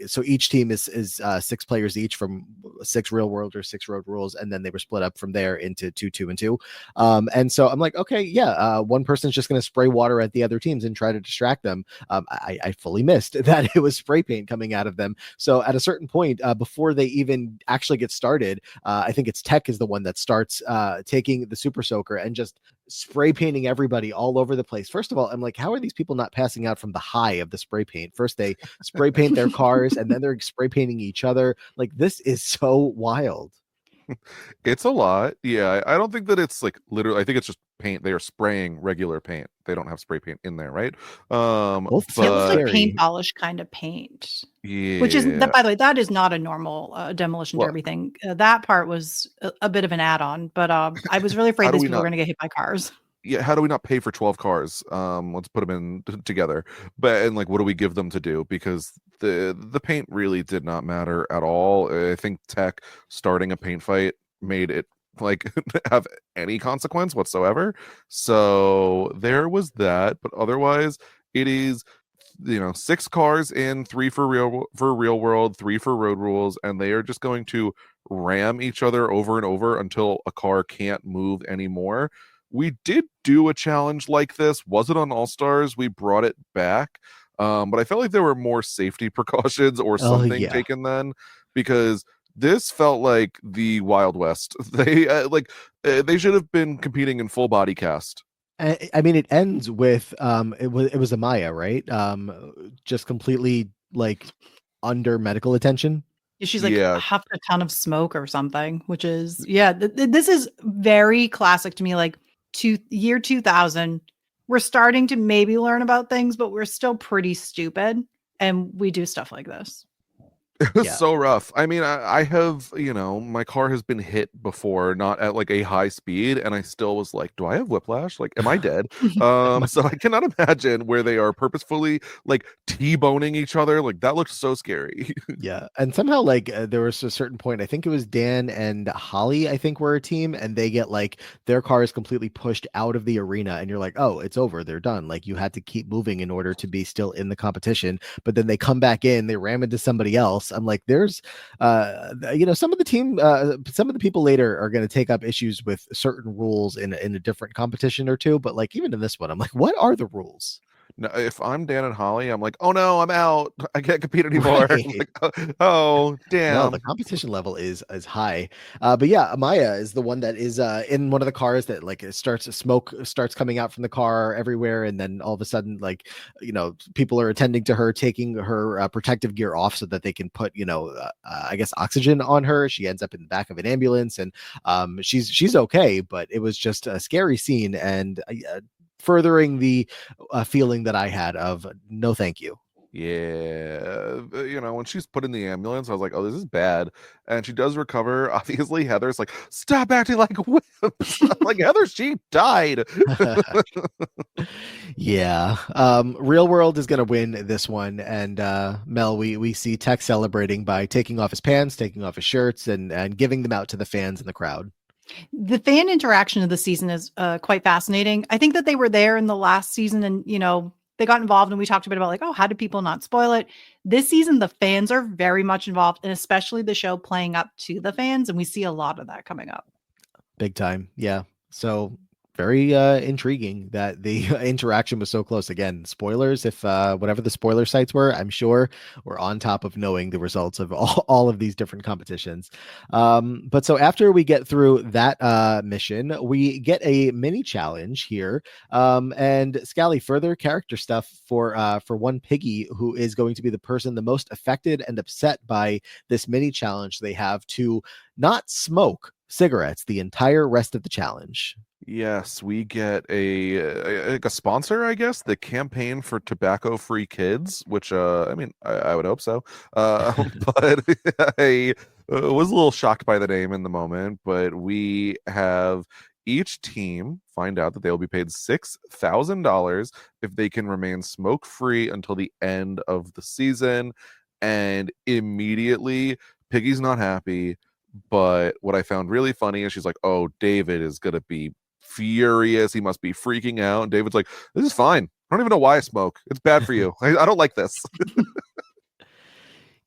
S1: So each team is 6 players each from 6 real world or 6 road rules, and then they were split up from there into 2, 2, and 2. And so I'm like, okay, yeah, one person's just going to spray water at the other teams and try to distract them. I fully missed that it was spray paint coming out of them. So at a certain point, before they even actually get started, I think it's Teck is the one that starts taking the super soaker and just spray painting everybody all over the place. First of all, I'm like, how are these people not passing out from the high of the spray paint? First they spray paint their cars, and then they're spray painting each other. Like, this is so wild.
S2: It's a lot. Yeah, I don't think that it's like literally, I think it's just paint. They are spraying regular paint. They don't have spray paint in there, right?
S1: Both
S3: it looks like paint polish kind of paint.
S2: Yeah.
S3: Which is, that, by the way, that is not a normal demolition derby thing. That part was a bit of an add-on, but I was really afraid these people were going to get hit by cars.
S2: Yeah, how do we not pay for 12 cars? Let's put them in together. And like, what do we give them to do? Because the paint really did not matter at all. I think Teck starting a paint fight made it like have any consequence whatsoever. So there was that, but otherwise it is 6 cars in, 3 for real world, 3 for road rules, and they are just going to ram each other over and over until a car can't move anymore. We did do a challenge like this. Was it on All Stars? We brought it back. But I felt like there were more safety precautions or something taken then, because this felt like the Wild West. They they should have been competing in full body cast.
S1: I mean, it ends with it was Amaya, right? Just completely like under medical attention.
S3: She's like huffed a ton of smoke or something, which is this is very classic to me. Like year 2000, we're starting to maybe learn about things, but we're still pretty stupid, and we do stuff like this.
S2: It was so rough. I mean, I have, my car has been hit before, not at like a high speed, and I still was like, do I have whiplash? Like, am I dead? So I cannot imagine where they are purposefully like T-boning each other. Like, that looked so scary.
S1: Yeah. And somehow like there was a certain point, I think it was Dan and Holly, I think, were a team, and they get like their car is completely pushed out of the arena, and you're like, oh, it's over. They're done. Like, you had to keep moving in order to be still in the competition. But then they come back in, they ram into somebody else. I'm like, there's some of the people later are going to take up issues with certain rules in a different competition or two, but like even in this one, I'm like, what are the rules?
S2: No, if I'm Dan and Holly, I'm like, oh no, I'm out. I can't compete anymore.
S1: Right.
S2: Like, oh
S1: No, the
S2: damn.
S1: competition level is high. But yeah, Amaya is the one that is in one of the cars that like it starts smoke starts coming out from the car everywhere, and then all of a sudden, like people are attending to her, taking her protective gear off so that they can put I guess oxygen on her. She ends up in the back of an ambulance, and she's okay, but it was just a scary scene and furthering the feeling that I had of no, thank you.
S2: Yeah, when she's put in the ambulance, I was like, "Oh, this is bad." And she does recover. Obviously, Heather's like, "Stop acting like whips!" I'm like, Heather, she died.
S1: Yeah. Real World is gonna win this one, and Mel, we see Teck celebrating by taking off his pants, taking off his shirts, and giving them out to the fans in the crowd.
S3: The fan interaction of the season is quite fascinating. I think that they were there in the last season, and they got involved, and we talked a bit about like, oh, how do people not spoil it? This season, the fans are very much involved, and especially the show playing up to the fans, and we see a lot of that coming up.
S1: Big time. Yeah. So very intriguing that the interaction was so close. Again, spoilers, if whatever the spoiler sites were, I'm sure we're on top of knowing the results of all of these different competitions. But so after we get through that mission, we get a mini challenge here. And Scally, further character stuff for one Piggy, who is going to be the person the most affected and upset by this mini challenge. They have to not smoke cigarettes the entire rest of the challenge.
S2: Yes, we get a sponsor, I guess, the Campaign for Tobacco-Free Kids, which I mean, I would hope so. But I was a little shocked by the name in the moment. But we have each team find out that they will be paid $6,000 if they can remain smoke-free until the end of the season. And immediately, Piggy's not happy. But what I found really funny is she's like, "Oh, David is gonna be furious. He must be freaking out." And David's like, "This is fine. I don't even know why I smoke. It's bad for you. I don't like this."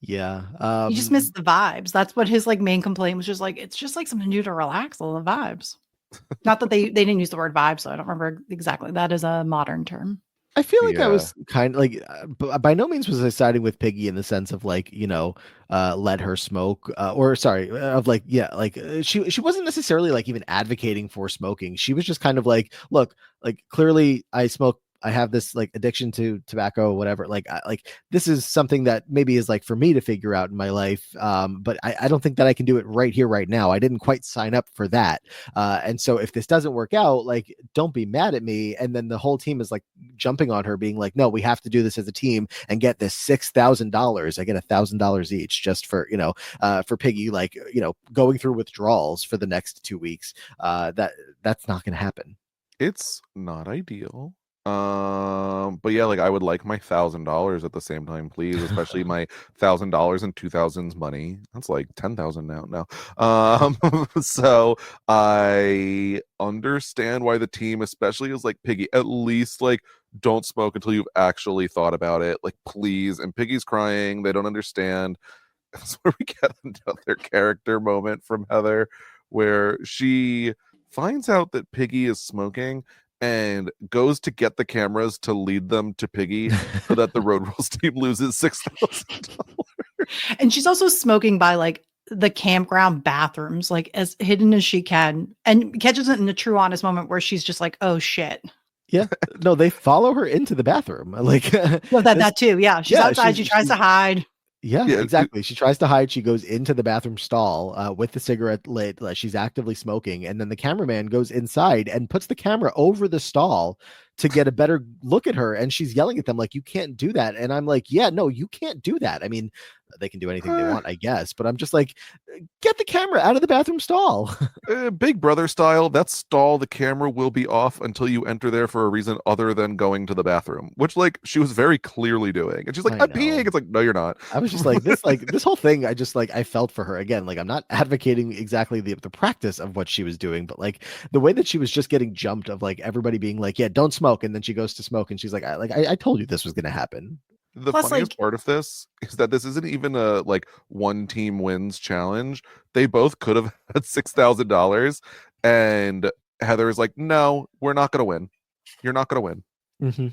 S1: Yeah.
S3: You just missed the vibes. That's what his like main complaint was, just like, it's just like something new to relax, all the vibes. Not that they didn't use the word vibe, so I don't remember exactly. That is a modern term.
S1: I feel like I
S2: Yeah.
S1: was kind of like, by no means was I siding with Piggy in the sense of like, let her smoke, or sorry, of like, yeah, like she wasn't necessarily like even advocating for smoking. She was just kind of like, look, like clearly I smoke. I have this like addiction to tobacco, whatever. Like, like this is something that maybe is like for me to figure out in my life. But I don't think that I can do it right here, right now. I didn't quite sign up for that. And so if this doesn't work out, like, don't be mad at me. And then the whole team is like jumping on her, being like, no, we have to do this as a team and get this $6,000. I get $1,000 each just for, for Piggy, like, going through withdrawals for the next 2 weeks. That's not going to happen.
S2: It's not ideal. But yeah, like I would like my $1,000 at the same time, please. Especially my $1,000 in 2000s money. That's like 10,000 now. No. So I understand why the team, especially is like, Piggy, at least like don't smoke until you've actually thought about it. Like, please. And Piggy's crying. They don't understand. That's where we get another character moment from Heather, where she finds out that Piggy is smoking and goes to get the cameras to lead them to Piggy so that the Road Rules team loses $6,000.
S3: And she's also smoking by like the campground bathrooms, like as hidden as she can, and catches it in a true honest moment where she's just like, oh shit.
S1: Yeah, no, they follow her into the bathroom. Like,
S3: well, that too. Yeah. She's outside. She tries to hide.
S1: Yeah, exactly. She tries to hide. She goes into the bathroom stall with the cigarette lit. She's actively smoking. And then the cameraman goes inside and puts the camera over the stall to get a better look at her. And she's yelling at them like, you can't do that. And I'm like, yeah, no, you can't do that. I mean, they can do anything they want, I guess. But I'm just like, get the camera out of the bathroom stall.
S2: Big Brother style, that stall, the camera will be off until you enter there for a reason other than going to the bathroom, which like she was very clearly doing. And she's like, I'm peeing. It's like, no, you're not.
S1: I was just like, this whole thing, I felt for her again. Like, I'm not advocating exactly the practice of what she was doing, but like the way that she was just getting jumped of like everybody being like, yeah, don't smoke. And then she goes to smoke and she's like, I told you this was going to happen.
S2: The
S3: Plus,
S2: funniest part of this is that this isn't even a like one team wins challenge. They both could have had $6,000, and Heather is like, "No, we're not going to win. You're not going to win."
S1: Mm-hmm.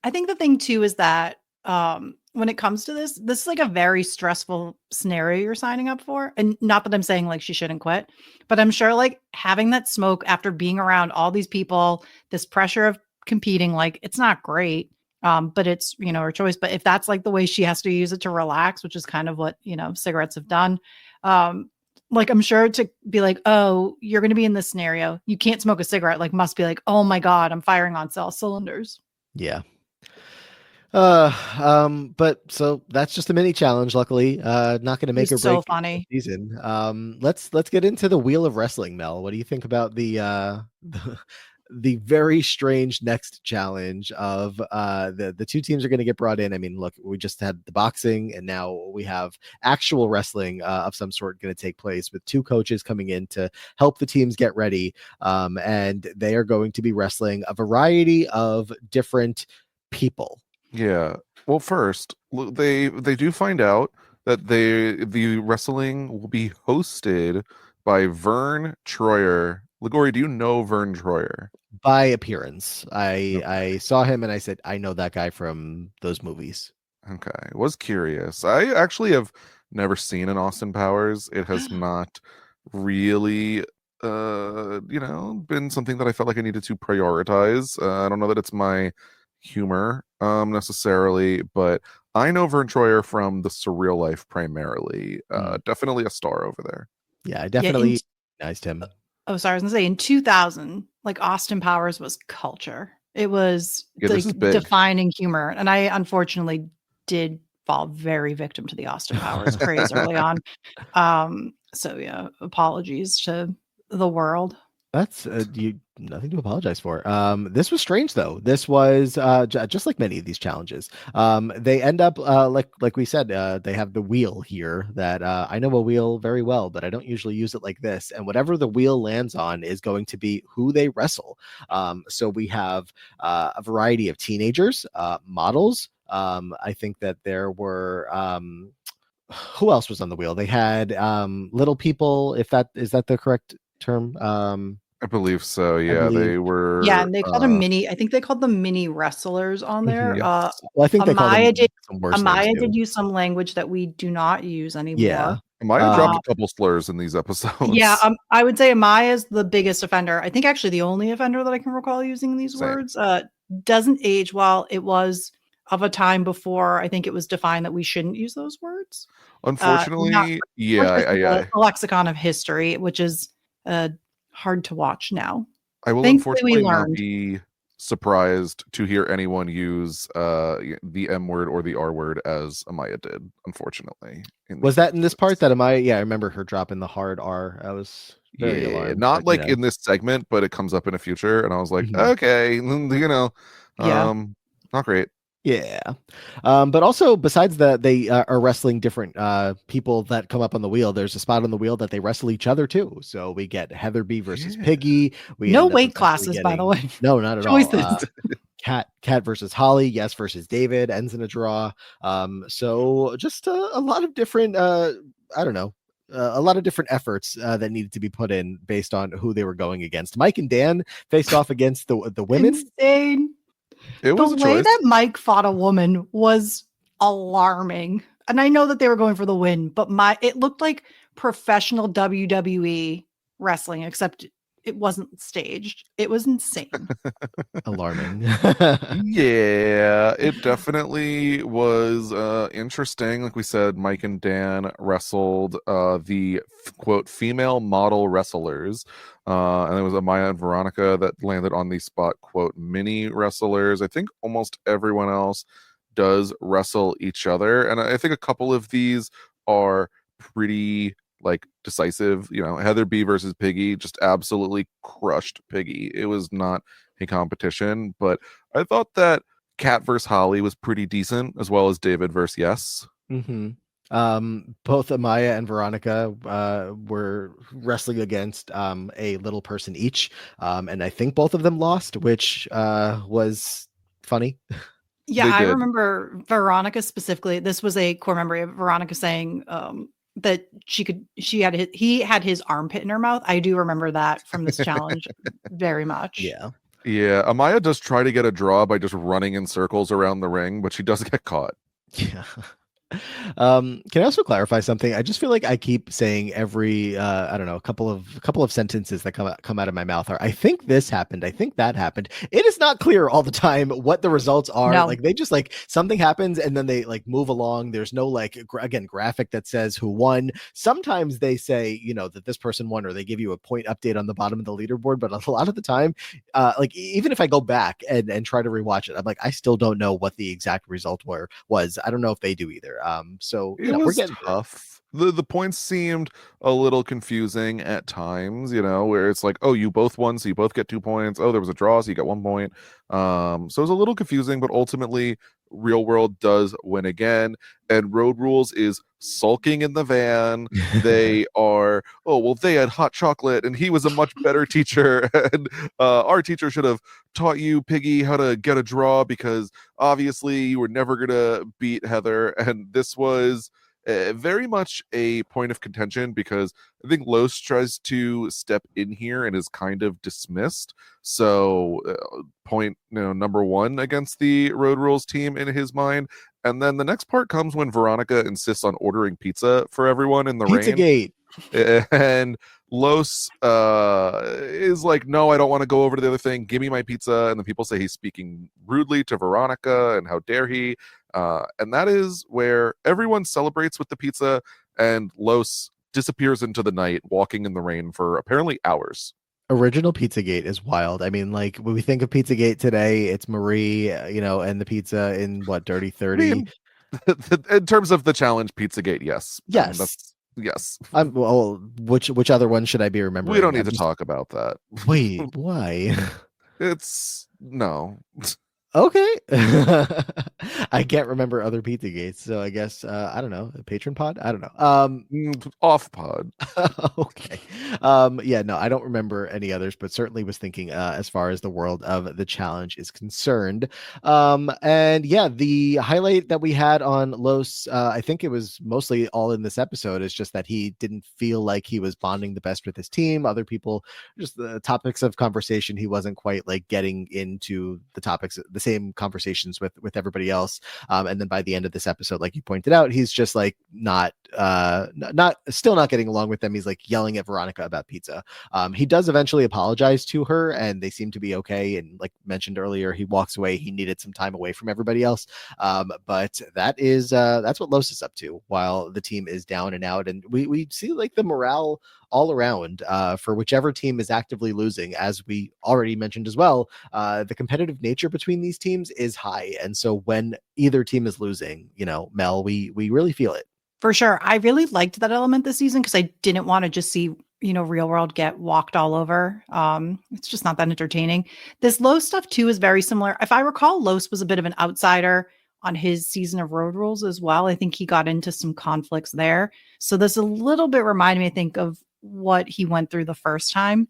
S3: I think the thing too is that when it comes to this is like a very stressful scenario you're signing up for. And not that I'm saying like she shouldn't quit, but I'm sure like having that smoke after being around all these people, this pressure of competing, like it's not great. But it's, her choice. But if that's like the way she has to use it to relax, which is kind of what, cigarettes have done. Like I'm sure to be like, oh, you're going to be in this scenario. You can't smoke a cigarette. Like must be like, oh my God, I'm firing on all cylinders.
S1: Yeah. But so that's just a mini challenge. Luckily, not going to make or
S3: So
S1: break
S3: funny.
S1: the season. Let's get into the Wheel of Wrestling, Mel. What do you think about the very strange next challenge of the two teams are going to get brought in? I mean, look, we just had the boxing, and now we have actual wrestling of some sort going to take place with two coaches coming in to help the teams get ready. And they are going to be wrestling a variety of different people.
S2: Yeah. Well, first, they do find out that the wrestling will be hosted by Vern Troyer. Ligori, do you know Vern Troyer?
S1: By appearance.
S2: Okay.
S1: I saw him and I said, I know that guy from those movies.
S2: Okay. Was curious. I actually have never seen an Austin Powers. It has not really been something that I felt like I needed to prioritize. I don't know that it's my humor necessarily, but I know Vern Troyer from the Surreal Life primarily. Definitely a star over there.
S1: Yeah, I definitely recognized him.
S3: Oh, sorry, I was gonna say in 2000, like Austin Powers was culture. It was like defining humor, and I unfortunately did fall very victim to the Austin Powers craze early on. So yeah, apologies to the world.
S1: That's nothing to apologize for. This was strange though. This was just like many of these challenges. They end up like we said, they have the wheel here that I know a wheel very well, but I don't usually use it like this. And whatever the wheel lands on is going to be who they wrestle. So we have a variety of teenagers, models. I think that there were who else was on the wheel? They had little people, if that is that the correct term.
S2: I believe so. Yeah, they were.
S3: Yeah, and they called them mini. I think they called them mini wrestlers on there.
S1: Yes. Well, I think they called them some worse
S3: Amaya did use some language that we do not use anymore.
S1: Yeah,
S2: Amaya dropped a couple slurs in these episodes.
S3: Yeah, I would say Amaya is the biggest offender. I think actually the only offender that I can recall using these words. Doesn't age well. It was of a time before I think it was defined that we shouldn't use those words.
S2: Unfortunately,
S3: a lexicon of history, which is hard to watch now.
S2: I will unfortunately not be surprised to hear anyone use the M word or the R word as Amaya did, unfortunately.
S1: Was that in this part that Amaya? Yeah, I remember her dropping the hard R. I was very alarmed.
S2: Not like in this segment, but it comes up in a future, and I was like, okay, not great.
S1: Yeah. But also besides that, they are wrestling different people that come up on the wheel. There's a spot on the wheel that they wrestle each other too. So we get Heather B versus Piggy. We
S3: no weight classes, by the way.
S1: No, not at all. Cat versus Holly. Yes versus David ends in a draw. So just a lot of different I don't know. A lot of different efforts that needed to be put in based on who they were going against. Mike and Dan faced off against the women.
S3: Insane.
S2: It was
S3: the way that Mike fought a woman was alarming. And I know that they were going for the win, but it looked like professional WWE wrestling, except it wasn't staged. It was insane.
S1: Alarming.
S2: Yeah, it definitely was interesting. Like we said, Mike and Dan wrestled the quote female model wrestlers. And it was Amaya and Veronica that landed on the spot quote mini wrestlers. I think almost everyone else does wrestle each other. And I think a couple of these are pretty like decisive. Heather B versus Piggy just absolutely crushed Piggy. It was not a competition, but I thought that Cat versus Holly was pretty decent, as well as David versus Yes.
S1: Both Amaya and Veronica were wrestling against a little person each, and I think both of them lost, which was funny.
S3: Yeah, I remember Veronica specifically. This was a core memory of Veronica saying that he had his armpit in her mouth. I do remember that from this challenge very much.
S1: Yeah.
S2: Yeah, Amaya does try to get a draw by just running in circles around the ring, but she does get caught.
S1: Yeah. Can I also clarify something? I just feel like I keep saying every I don't know, a couple of sentences that come out of my mouth are I think this happened, I think that happened. It is not clear all the time what the results are.
S3: No.
S1: Like they just like something happens and then they like move along. There's no like again graphic that says who won. Sometimes they say, you know, that this person won or they give you a point update on the bottom of the leaderboard, but a lot of the time like even if I go back and try to rewatch it, I'm like I still don't know what the exact result was. I don't know if they do either. So you
S2: It
S1: know, we're
S2: was
S1: getting there.
S2: tough. The points seemed a little confusing at times, you know, where it's like, oh, you both won, so you both get 2 points. Oh, there was a draw, so you got 1 point. So it was a little confusing, but ultimately, Real World does win again, and Road Rules is sulking in the van. They are, oh, well, they had hot chocolate, and he was a much better teacher, and our teacher should have taught you, Piggy, how to get a draw because obviously you were never gonna beat Heather, and this was very much a point of contention because I think Los tries to step in here and is kind of dismissed. So point, you know, number one against the Road Rules team in his mind. And then the next part comes when Veronica insists on ordering pizza for everyone in the rain.
S1: Pizzagate.
S2: And Los is like, no, I don't want to go over to the other thing. Give me my pizza. And the people say he's speaking rudely to Veronica and how dare he. And that is where everyone celebrates with the pizza and Los disappears into the night, walking in the rain for apparently hours.
S1: Original Pizzagate is wild. I mean, like when we think of Pizzagate today, it's Marie, you know, and the pizza in what Dirty
S2: I
S1: 30.
S2: mean, in terms of the challenge, Pizzagate, yes. And
S1: Yes.
S2: that's, yes.
S1: Well, which other one should I be remembering?
S2: We don't need
S1: I'm
S2: to
S1: just
S2: talk about that.
S1: wait, why?
S2: It's no.
S1: Okay. I can't remember other pizza gates, so I guess I don't know, a patron pod? I don't know.
S2: Off pod.
S1: Okay. Yeah, no, I don't remember any others, but certainly was thinking as far as the world of the challenge is concerned. And yeah, the highlight that we had on Los, I think it was mostly all in this episode, is just that he didn't feel like he was bonding the best with his team. Other people, just the topics of conversation, he wasn't quite like getting into the topics, the same conversations with everybody else. And then by the end of this episode, like you pointed out, he's just like not still not getting along with them. He's like yelling at Veronica about pizza. He does eventually apologize to her and they seem to be okay. And like mentioned earlier, he walks away. He needed some time away from everybody else. But that's what Los is up to while the team is down and out. And we see like the morale all around for whichever team is actively losing. As we already mentioned as well, the competitive nature between these teams is high. And so when either team is losing, you know, Mel, we really feel it.
S3: For sure. I really liked that element this season because I didn't want to just see, you know, Real World get walked all over. It's just not that entertaining. This Los stuff too is very similar. If I recall, Los was a bit of an outsider on his season of Road Rules as well. I think he got into some conflicts there. So this a little bit reminded me, I think, of what he went through the first time.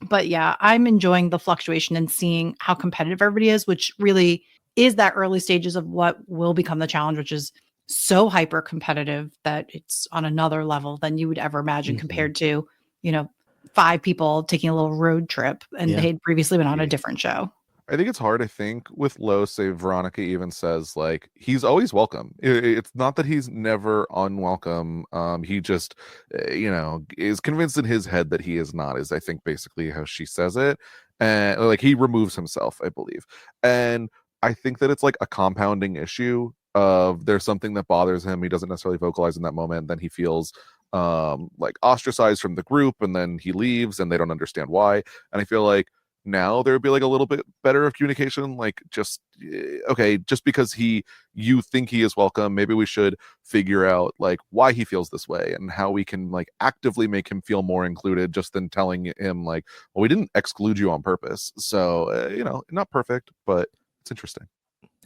S3: But yeah, I'm enjoying the fluctuation and seeing how competitive everybody is, which really is that early stages of what will become the challenge, which is so hyper competitive that it's on another level than you would ever imagine compared to, you know, 5 people taking a little road trip and
S1: Yeah.
S3: they'd previously been on a different show.
S2: I think it's hard. I think with Los, say Veronica even says like he's always welcome. It's not that he's never unwelcome. He just, you know, is convinced in his head that he is not. Is I think basically how she says it, and like he removes himself, I believe. And I think that it's like a compounding issue of there's something that bothers him. He doesn't necessarily vocalize in that moment. Then he feels like ostracized from the group, and then he leaves, and they don't understand why. And I feel like now there would be like a little bit better of communication, like just okay, just because you think he is welcome, maybe we should figure out like why he feels this way and how we can like actively make him feel more included, just than telling him like, well, we didn't exclude you on purpose. So you know, not perfect, but it's interesting.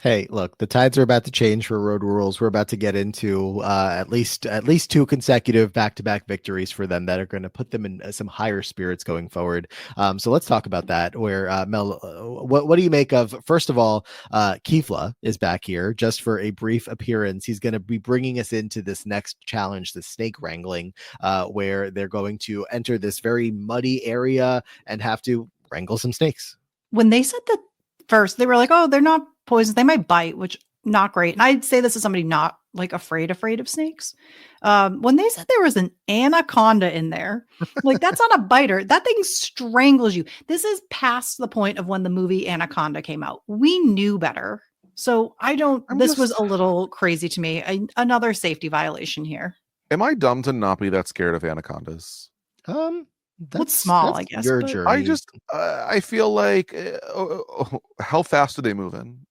S1: Hey, look, the tides are about to change for Road Rules. We're about to get into at least 2 consecutive back-to-back victories for them that are going to put them in some higher spirits going forward. So let's talk about that. Where Mel, what do you make of? First of all, Kifla is back here just for a brief appearance. He's going to be bringing us into this next challenge, the snake wrangling, where they're going to enter this very muddy area and have to wrangle some snakes.
S3: when they said that first, they were like, oh, they're not poisonous. They might bite, which not great. And I'd say this is somebody not like afraid of snakes. When they said there was an anaconda in there, like that's not a biter. That thing strangles you. This is past the point of when the movie Anaconda came out. We knew better. So this was a little crazy to me. Another safety violation here.
S2: Am I dumb to not be that scared of anacondas?
S3: That's small, I guess.
S1: Your
S3: but
S1: journey.
S2: I feel like, how fast do they move in?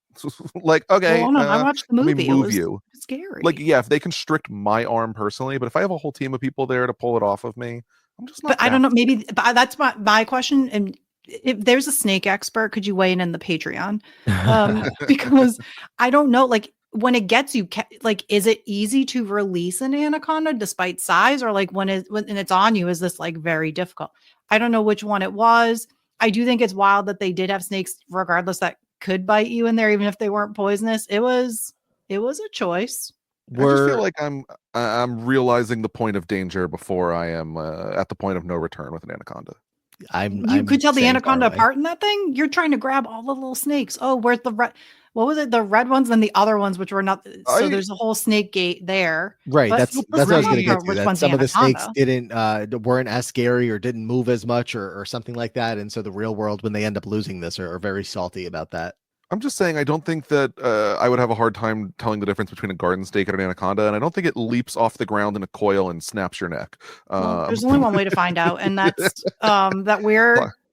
S2: Like, okay,
S3: well, no, I watched the movie.
S2: Let me move
S3: it was
S2: you.
S3: scary.
S2: Like, yeah, if they constrict my arm personally, but if I have a whole team of people there to pull it off of me, I'm just not.
S3: But I don't know. Maybe that's my question. And if there's a snake expert, could you weigh in the Patreon? Because I don't know. Like when it gets you, like, is it easy to release an anaconda despite size, or like when it's on you, is this like very difficult? I don't know which one it was. I do think it's wild that they did have snakes, regardless, that could bite you in there, even if they weren't poisonous. It was a choice.
S2: I just feel like I'm realizing the point of danger before I am at the point of no return with an anaconda.
S3: You could tell the anaconda apart in that thing. You're trying to grab all the little snakes. Oh, where's the red? What was it? The red ones, and the other ones, which were not. So there's a whole snake gate there.
S1: Right.
S3: But
S1: That's what I was going to get to. That some of the snakes weren't as scary or didn't move as much or something like that. And so the real world, when they end up losing this, are very salty about that.
S2: I'm just saying, I don't think that I would have a hard time telling the difference between a garden snake and an anaconda, and I don't think it leaps off the ground in a coil and snaps your neck.
S3: Well, there's only one way to find out, and that's that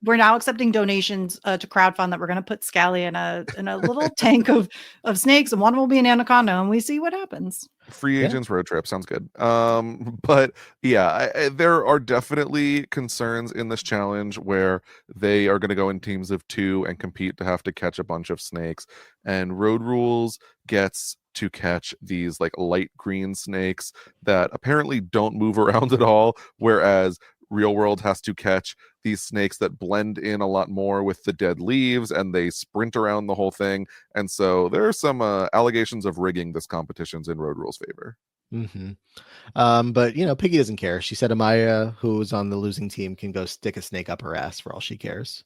S3: we're now accepting donations to crowdfund that we're going to put Scally in a little tank of snakes, and one will be an anaconda, and we see what happens.
S2: Free agents road trip sounds good. But yeah, there are definitely concerns in this challenge where they are going to go in teams of 2 and compete to have to catch a bunch of snakes, and Road Rules gets to catch these like light green snakes that apparently don't move around at all, whereas Real World has to catch these snakes that blend in a lot more with the dead leaves, and they sprint around the whole thing. And so there are some allegations of rigging this competition's in Road Rules' favor.
S1: Mm-hmm. But Piggy doesn't care. She said Amaya, who's on the losing team, can go stick a snake up her ass for all she cares.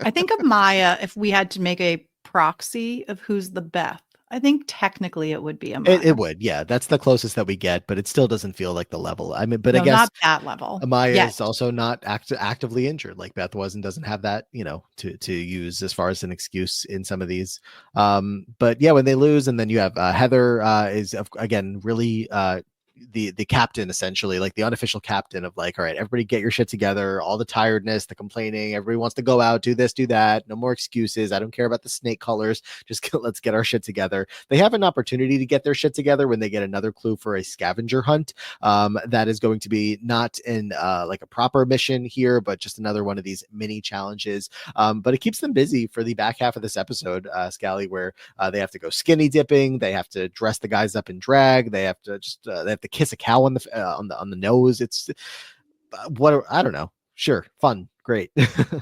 S3: I think of Maya, if we had to make a proxy of who's the Beth, I think technically it would be Amaya.
S1: It would, yeah. That's the closest that we get, but it still doesn't feel like the level. I mean, but
S3: no,
S1: I guess
S3: not that level.
S1: Amaya is also not actively injured like Beth was, and doesn't have that, to use as far as an excuse in some of these. But yeah, when they lose, and then you have Heather is again really the captain, essentially, like the unofficial captain of like, all right, everybody get your shit together, all the tiredness, the complaining, everybody wants to go out, do this, do that, no more excuses, I don't care about the snake colors, just let's get our shit together. They have an opportunity to get their shit together when they get another clue for a scavenger hunt that is going to be not in like a proper mission here, but just another one of these mini challenges, but it keeps them busy for the back half of this episode, Scally, where they have to go skinny dipping, they have to dress the guys up in drag, they have to just they have to kiss a cow on the nose. It's what I don't know. Sure, fun, great.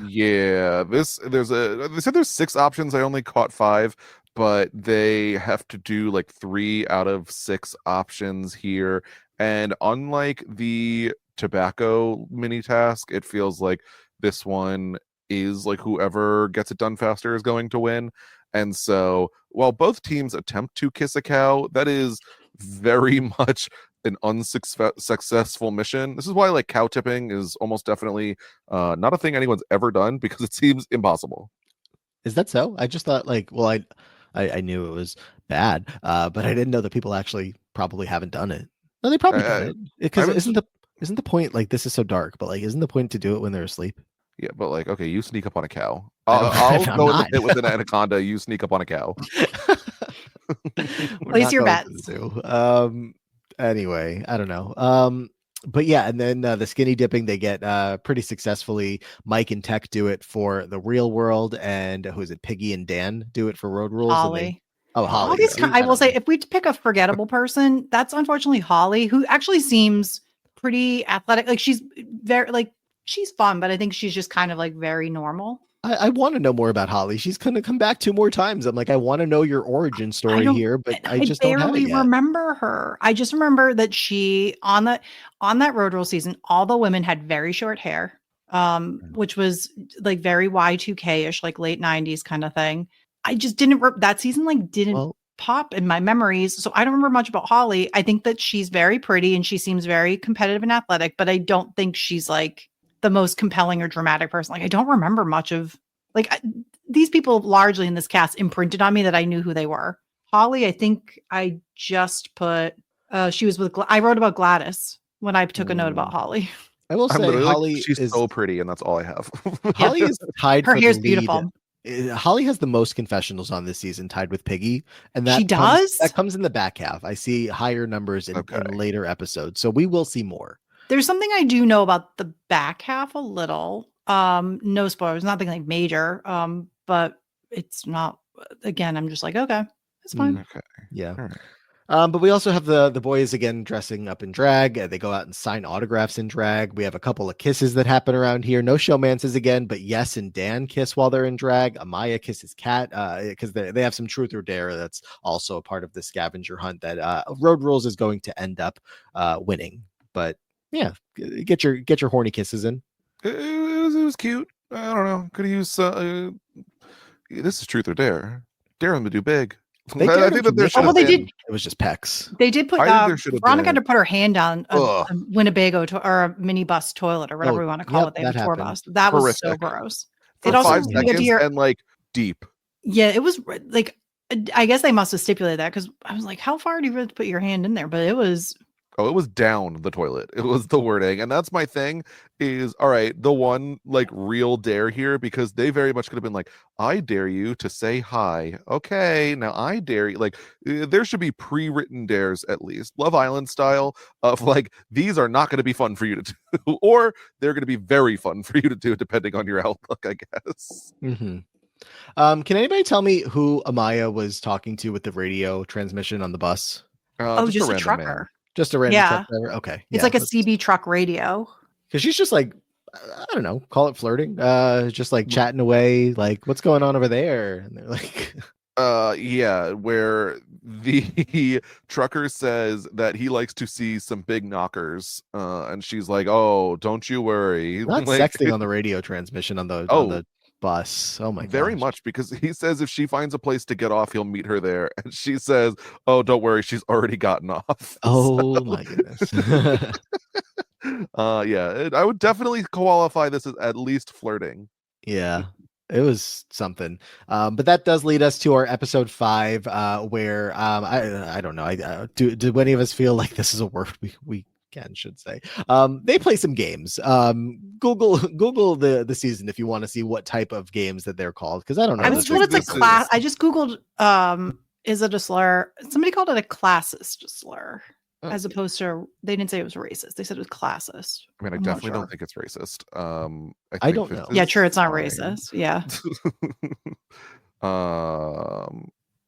S2: Yeah, they said there's 6 options. I only caught 5, but they have to do like 3 out of 6 options here. And unlike the tobacco mini task, it feels like this one is like whoever gets it done faster is going to win. And so while both teams attempt to kiss a cow, that is very much an unsuccessful mission. This is why like cow tipping is almost definitely not a thing anyone's ever done, because it seems impossible.
S1: Is that so? I just thought like, well, I knew it was bad, but I didn't know that people actually probably haven't done it. No, they probably done it, because isn't the point, like, this is so dark, but like, isn't the point to do it when they're asleep?
S2: Yeah, but like, okay, you sneak up on a cow. I'll go in the pit with an anaconda. You sneak up on a cow.
S3: Place your bets.
S1: Anyway, I don't know. But yeah, and then the skinny dipping, they get pretty successfully. Mike and Teck do it for the real world, and who is it? Piggy and Dan do it for Road Rules.
S3: Holly.
S1: Holly.
S3: I will say, if we pick a forgettable person, that's unfortunately Holly, who actually seems pretty athletic. Like she's very she's fun, but I think she's just kind of like very normal.
S1: I want to know more about Holly. She's going to come back 2 more times. I'm like, I want to know your origin story here, but I just don't have it yet.
S3: Remember her. I just remember that she on that Road Rule season, all the women had very short hair. which was like very Y2K-ish, like late 90s kind of thing. I just didn't that season didn't pop in my memories. So I don't remember much about Holly. I think that she's very pretty and she seems very competitive and athletic, but I don't think she's like the most compelling or dramatic person. Like I don't remember much of these people largely in this cast imprinted on me that I knew who they were. Holly, I think I just put she was with I wrote about Gladys when I took a note about Holly.
S1: I will say Holly
S2: she's so pretty, and that's all I have.
S1: Holly is tied
S3: her
S1: for
S3: hair's
S1: the lead.
S3: Beautiful.
S1: Holly has the most confessionals on this season, tied with Piggy, and
S3: she does.
S1: That comes in the back half. I see higher numbers in later episodes, so we will see more.
S3: There's something I do know about the back half a little. No spoilers, nothing like major. But it's not. Again, I'm just like, okay, it's fine.
S1: Okay, yeah. But we also have the boys again dressing up in drag. They go out and sign autographs in drag. We have a couple of kisses that happen around here. No showmances again, but Yes and Dan kiss while they're in drag. Amaya kisses Kat because they have some truth or dare that's also a part of the scavenger hunt that Road Rules is going to end up winning. But yeah, get your horny kisses in.
S2: It was cute. I don't know. Could use this is truth or dare. Dare them to do big. I think that
S3: they did.
S1: It was just pecs.
S3: They did put Veronica had to put her hand on a Winnebago or a minibus toilet or whatever we want to call it. They have a tour bus. That was so gross.
S2: For 5 seconds and like deep.
S3: Yeah, it was like I guess they must have stipulated that because I was like, how far do you really put your hand in there? But it was.
S2: Oh, it was down the toilet. It was the wording. And that's my thing is, all right, the one like real dare here, because they very much could have been like, I dare you to say hi. Okay, now I dare you. Like there should be pre-written dares at least. Love Island style of like, these are not going to be fun for you to do. Or they're going to be very fun for you to do depending on your outlook, I guess.
S1: Mm-hmm. Can anybody tell me who Amaya was talking to with the radio transmission on the bus?
S3: Just a trucker. Man.
S1: Just a random truck driver? Okay.
S3: It's like a CB truck radio.
S1: Because she's just like, I don't know, call it flirting. Just like chatting away, like, what's going on over there? And they're like...
S2: yeah, where the trucker says that he likes to see some big knockers. And she's like, oh, don't you worry.
S1: Not
S2: like,
S1: sexting on the radio transmission on the bus. Oh my god.
S2: Very much, because he says if she finds a place to get off, he'll meet her there. And she says, oh, don't worry, she's already gotten off.
S1: Oh my goodness.
S2: Yeah, I would definitely qualify this as at least flirting.
S1: Yeah, it was something. But that does lead us to our episode 5, where I don't know. Do any of us feel like this is a word we should say? They play some games. Google the season if you want to see what type of games that they're called, because I don't know.
S3: I was told it's a class. I just Googled is it a slur? Somebody called it a classist slur. As opposed to, they didn't say it was racist. They said it was classist.
S2: I mean, I definitely don't think it's racist.
S1: I don't know.
S3: Yeah, sure, it's not racist. Yeah.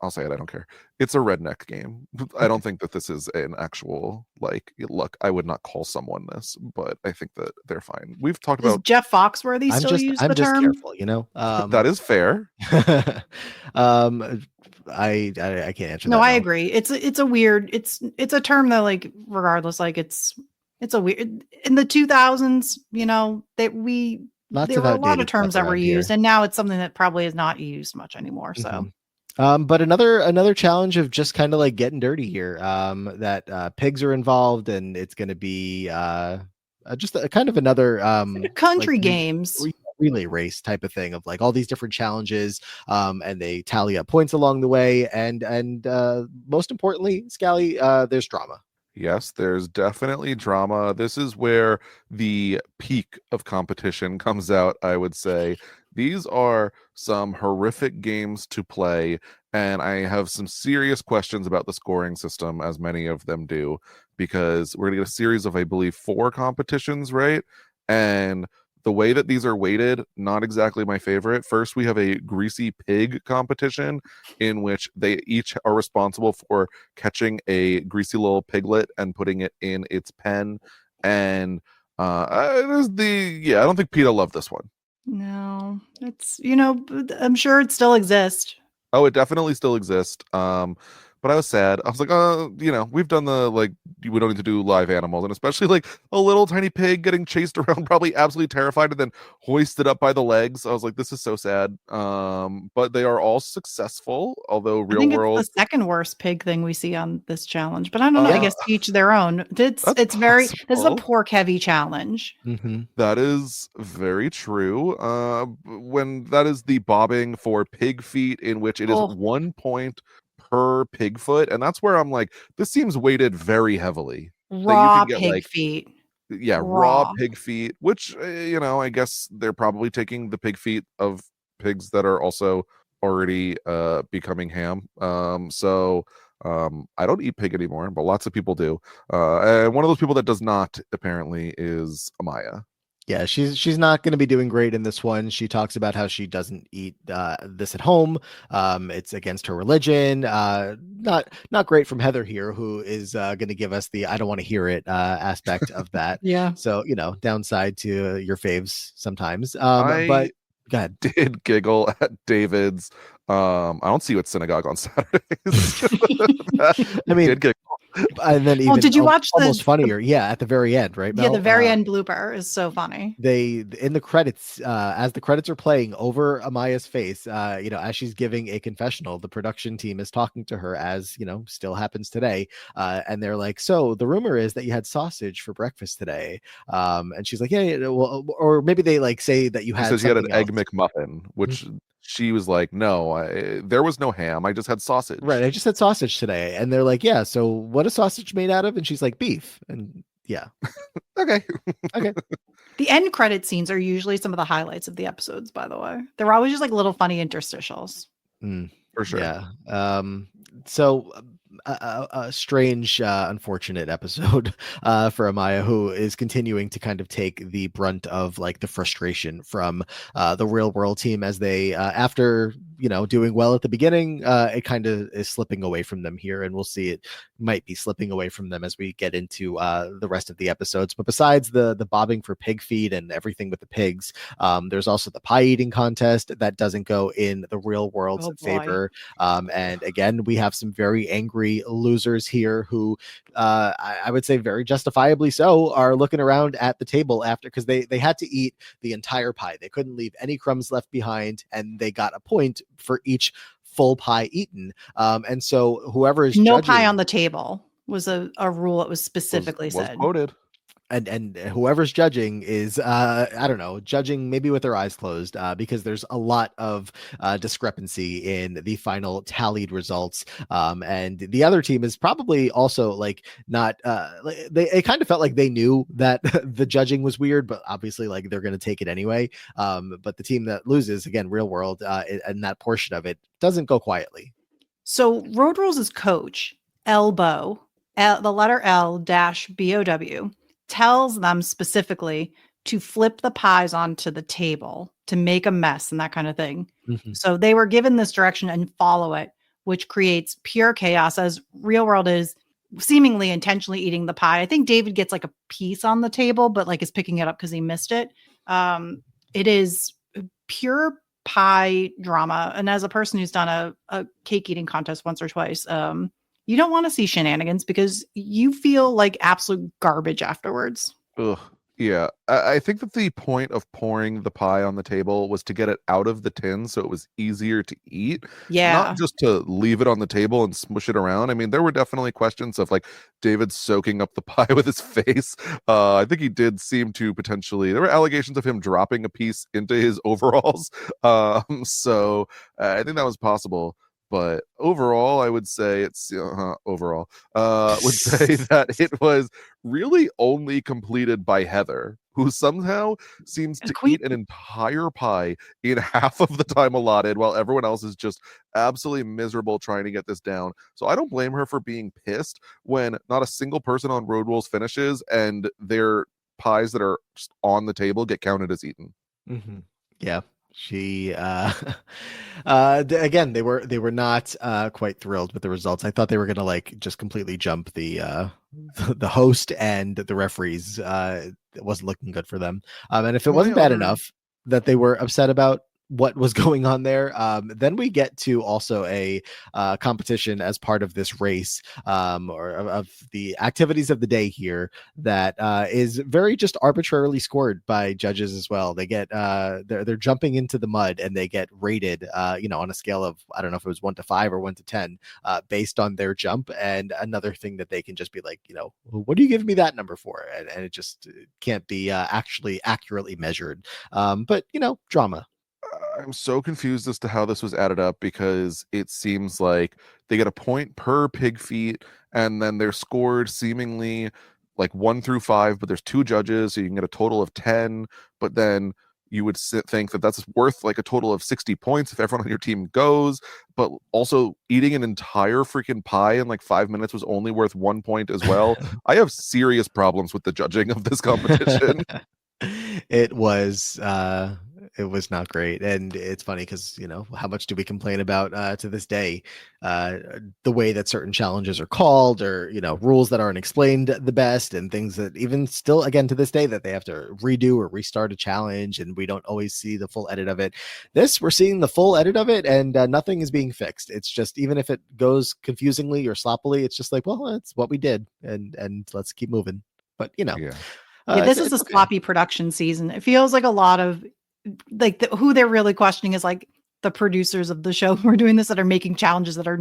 S2: I'll say it. I don't care. It's a redneck game. I don't think that this is an actual like. Look, I would not call someone this, but I think that they're fine. We've talked about
S3: Jeff Foxworthy still use the term.
S1: I'm just careful, you know.
S2: That is fair.
S1: I can't answer.
S3: No,
S1: that
S3: I agree. It's a weird. It's a term that like regardless, like it's a weird in the 2000s. You know that there were a lot of terms that were used, and now it's something that probably is not used much anymore. So.
S1: Mm-hmm. But another challenge of just kind of like getting dirty here. That pigs are involved, and it's going to be just a kind of another
S3: country games.
S1: Relay race type of thing of like all these different challenges, and they tally up points along the way, and most importantly, Scally, there's drama.
S2: Yes, there's definitely drama. This is where the peak of competition comes out, I would say. These are some horrific games to play, and I have some serious questions about the scoring system, as many of them do, because we're going to get a series of, I believe, 4 competitions, right? And the way that these are weighted, not exactly my favorite. First, we have a greasy pig competition in which they each are responsible for catching a greasy little piglet and putting it in its pen. And I don't think PETA loved this one.
S3: No, it's, I'm sure it still exists.
S2: Oh, it definitely still exists. but I was sad. I was like, we've done the like we don't need to do live animals, and especially like a little tiny pig getting chased around, probably absolutely terrified, and then hoisted up by the legs. I was like, this is so sad. But they are all successful, although
S3: I
S2: real
S3: think it's the
S2: world.
S3: second worst pig thing we see on this challenge, but I don't know. I
S2: Uh,
S3: guess each their own.
S2: that's
S3: This is a
S2: possible.
S3: pork heavy challenge.
S1: Mm-hmm.
S2: That is very true. When that is the bobbing for pig feet, in which it is
S3: Oh,
S2: 1 point per pig foot, and that's where I'm like, this seems weighted very heavily. That you
S3: raw
S2: can get
S3: pig
S2: like,
S3: feet.
S2: yeah, raw
S3: Raw.
S2: pig feet, which I guess they're probably taking the pig feet of pigs that are also already becoming ham. I don't eat pig anymore, but lots of people do. And one of those people that does not apparently is Amaya.
S1: Yeah, she's not going to be doing great in this one. She talks about how she doesn't eat this at home. It's against her religion. Not great from Heather here, who is going to give us the "I don't want to hear it" aspect of that.
S3: Yeah.
S1: So downside to your faves sometimes.
S2: I
S1: But go ahead.
S2: did giggle at David's. I don't see you at synagogue on Saturdays.
S1: I mean,
S2: did giggle.
S1: and then
S3: Oh,
S1: even
S3: did you watch
S1: almost funnier? Yeah, at the very end, right?
S3: Yeah,
S1: Mel?
S3: the very end blooper is so funny.
S1: They in the credits, as the credits are playing over Amaya's face, as she's giving a confessional, the production team is talking to her, as still happens today, and they're like, so the rumor is that you had sausage for breakfast today, and she's like, yeah, well, or maybe they like say that you
S2: She
S1: had
S2: says you had an
S1: something
S2: egg
S1: else.
S2: McMuffin, which she was like, no, there was no ham. I just had sausage.
S1: Right, I just had sausage today, and they're like, yeah, so what is sausage made out of? And she's like, beef. And yeah,
S2: Okay.
S3: The end credit scenes are usually some of the highlights of the episodes, by the way. They're always just like little funny interstitials.
S2: For sure.
S1: Yeah. So a strange, unfortunate episode for Amaya, who is continuing to kind of take the brunt of like the frustration from the real world team as they, after doing well at the beginning, it kind of is slipping away from them here, and we'll see it might be slipping away from them as we get into the rest of the episodes. But besides the bobbing for pig feed and everything with the pigs, there's also the pie eating contest that doesn't go in the real world's favor. And again, we have some very angry losers here who I would say very justifiably so are looking around at the table after, because they had to eat the entire pie. They couldn't leave any crumbs left behind, and they got a point for each full pie eaten. And so whoever is
S3: no
S1: judging,
S3: pie on the table was a rule that was specifically
S2: was
S3: said.
S2: quoted.
S1: and whoever's judging is I don't know, judging maybe with their eyes closed, because there's a lot of discrepancy in the final tallied results, and the other team is probably also like not it kind of felt like they knew that the judging was weird, but obviously like they're going to take it anyway. But the team that loses, again, real world, and that portion of it doesn't go quietly.
S3: So Road Rules' coach, Elbow, the letter L dash BOW, tells them specifically to flip the pies onto the table to make a mess and that kind of thing.
S1: Mm-hmm.
S3: So they were given this direction and follow it, which creates pure chaos, as real world is seemingly intentionally eating the pie. I think David gets like a piece on the table, but like is picking it up because he missed it. It is pure pie drama. And as a person who's done a cake eating contest once or twice, you don't want to see shenanigans because you feel like absolute garbage afterwards.
S2: Ugh. Yeah, I think that the point of pouring the pie on the table was to get it out of the tin so it was easier to eat.
S3: Yeah.
S2: Not just to leave it on the table and smush it around. I mean, there were definitely questions of like David soaking up the pie with his face. I think he did seem to potentially, there were allegations of him dropping a piece into his overalls. So I think that was possible. But overall, I would say it's would say that it was really only completed by Heather, who somehow seems to eat an entire pie in half of the time allotted, while everyone else is just absolutely miserable trying to get this down. So I don't blame her for being pissed when not a single person on Road Rules finishes and their pies that are just on the table get counted as eaten.
S1: Mm-hmm. Yeah. She again, they were not quite thrilled with the results. I thought they were gonna like just completely jump the host and the referees. It wasn't looking good for them. And if it wasn't bad enough that they were upset about what was going on there. Then we get to also a competition as part of this race, or of the activities of the day here, that is very just arbitrarily scored by judges as well. They get they're jumping into the mud, and they get rated, on a scale of, I don't know if it was 1 to 5 or 1 to 10, based on their jump. And another thing that they can just be like, what do you give me that number for? And it just can't be actually accurately measured. But drama.
S2: I'm so confused as to how this was added up, because it seems like they get a point per pig feet, and then they're scored seemingly like 1 through 5, but there's 2 judges, so you can get a total of 10. But then you would think that that's worth like a total of 60 points if everyone on your team goes. But also, eating an entire freaking pie in like 5 minutes was only worth 1 point as well. I have serious problems with the judging of this competition.
S1: It was not great. And it's funny because how much do we complain about to this day the way that certain challenges are called, or rules that aren't explained the best, and things that even still, again, to this day, that they have to redo or restart a challenge, and we don't always see the full edit of it. This, we're seeing the full edit of it, and nothing is being fixed. It's just, even if it goes confusingly or sloppily, it's just like, well, that's what we did, and let's keep moving. But
S2: Yeah.
S3: This is a sloppy production season. It feels like a lot of like who they're really questioning is like the producers of the show who are doing this, that are making challenges that are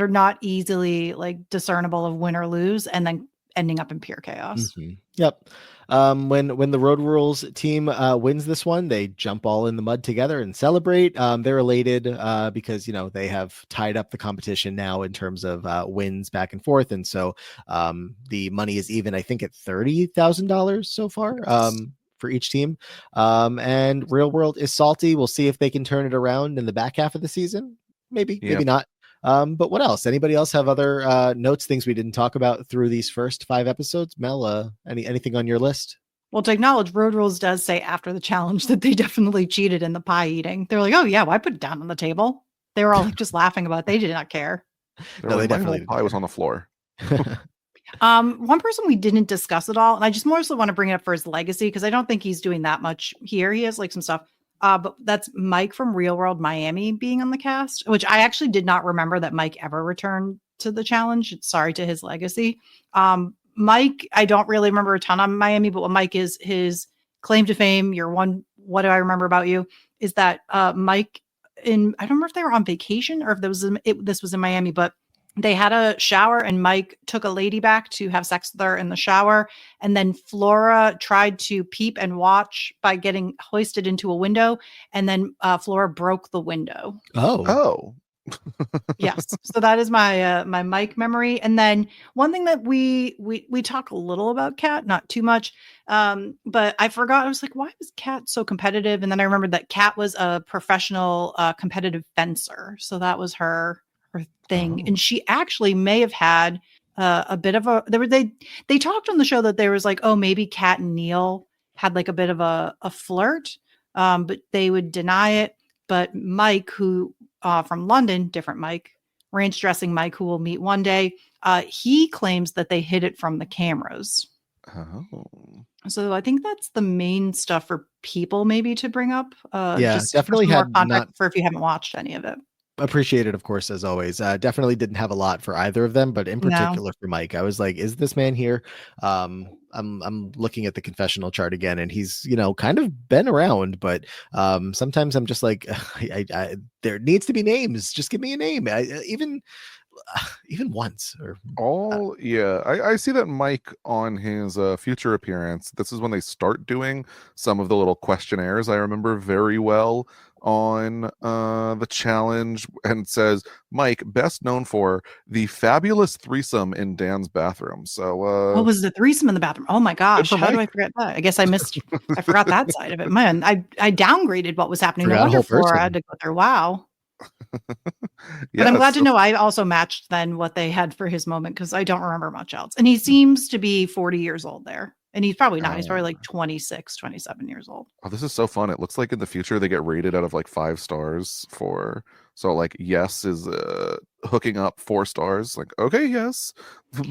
S3: not easily like discernible of win or lose, and then ending up in pure chaos.
S1: Mm-hmm. Yep. When the Road Rules team wins this one, they jump all in the mud together and celebrate. They're elated because they have tied up the competition now in terms of wins back and forth, and so the money is even, I think, at $30,000 so far. For each team. And Real World is salty. We'll see if they can turn it around in the back half of the season. Maybe not. But what else? Anybody else have other notes, things we didn't talk about through these first 5 episodes? Mel, anything on your list?
S3: Well, to acknowledge, Road Rules does say after the challenge that they definitely cheated in the pie eating. They're like, oh yeah, well, I put it down on the table. They were all like just laughing about it. They did not care.
S2: No, they definitely. Pie was on the floor.
S3: One person we didn't discuss at all, and I just more so want to bring it up for his legacy, because I don't think he's doing that much here. He has like some stuff, but that's Mike from Real World Miami being on the cast, which I actually did not remember that Mike ever returned to the challenge. Sorry to his legacy. Mike, I don't really remember a ton on Miami, but what Mike is, his claim to fame, what do I remember about you, is that Mike, I don't remember if they were on vacation or if this was in Miami, but they had a shower, and Mike took a lady back to have sex with her in the shower. And then Flora tried to peep and watch by getting hoisted into a window. And then Flora broke the window.
S2: Oh.
S3: Yes. So that is my my Mike memory. And then one thing that we talk a little about Kat, not too much, but I forgot. I was like, why was Kat so competitive? And then I remembered that Kat was a professional competitive fencer. So that was her thing. And she actually may have had a bit of they talked on the show that there was like, oh, maybe Kat and Neil had like a bit of a flirt, but they would deny it. But Mike, who from London, different Mike, ranch dressing Mike, who we'll meet one day, he claims that they hid it from the cameras. So I think that's the main stuff for people maybe to bring up. Just
S1: definitely had not
S3: for if you haven't watched any of it.
S1: Appreciated, of course, as always. Definitely didn't have a lot for either of them, but in particular for Mike, I was like, is this man here? I'm looking at the confessional chart again, and he's kind of been around, but sometimes I'm just like, there needs to be names. Just give me a name. Even once or
S2: I see that Mike on his future appearance. This is when they start doing some of the little questionnaires. I remember very well on the challenge, and says Mike, best known for the fabulous threesome in Dan's bathroom. So
S3: what was the threesome in the bathroom? Oh my gosh, how do I forget that? I guess I forgot that side of it. Man, I downgraded what was happening. No wonder Flora had to go through. Wow. But I'm glad to know I also matched then what they had for his moment, because I don't remember much else. And he seems to be 40 years old there. And he's probably not. He's probably like 26, 27 years old.
S2: Oh, this is so fun. It looks like in the future they get rated out of like 5 stars so like yes is hooking up 4 stars. Like, okay, yes.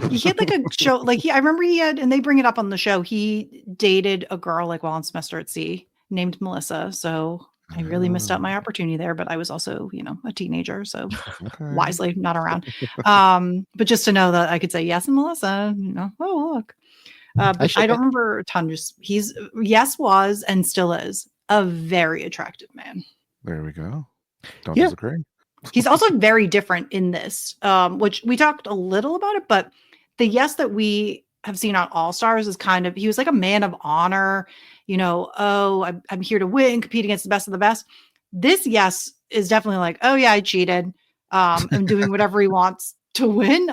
S3: He had like a show, like I remember he had, and they bring it up on the show, he dated a girl like while on semester at sea named Melissa. So I really missed out my opportunity there, but I was also, a teenager, so wisely not around. But just to know that I could say yes and Melissa, oh look. But I don't remember a ton. Was and still is a very attractive man.
S2: There we go. Don't disagree.
S3: He's also very different in this, which we talked a little about it, but the Yes that we have seen on All Stars is he was like a man of honor, I'm here to win, compete against the best of the best. This Yes is definitely like, oh yeah, I cheated. I'm doing whatever he wants to win.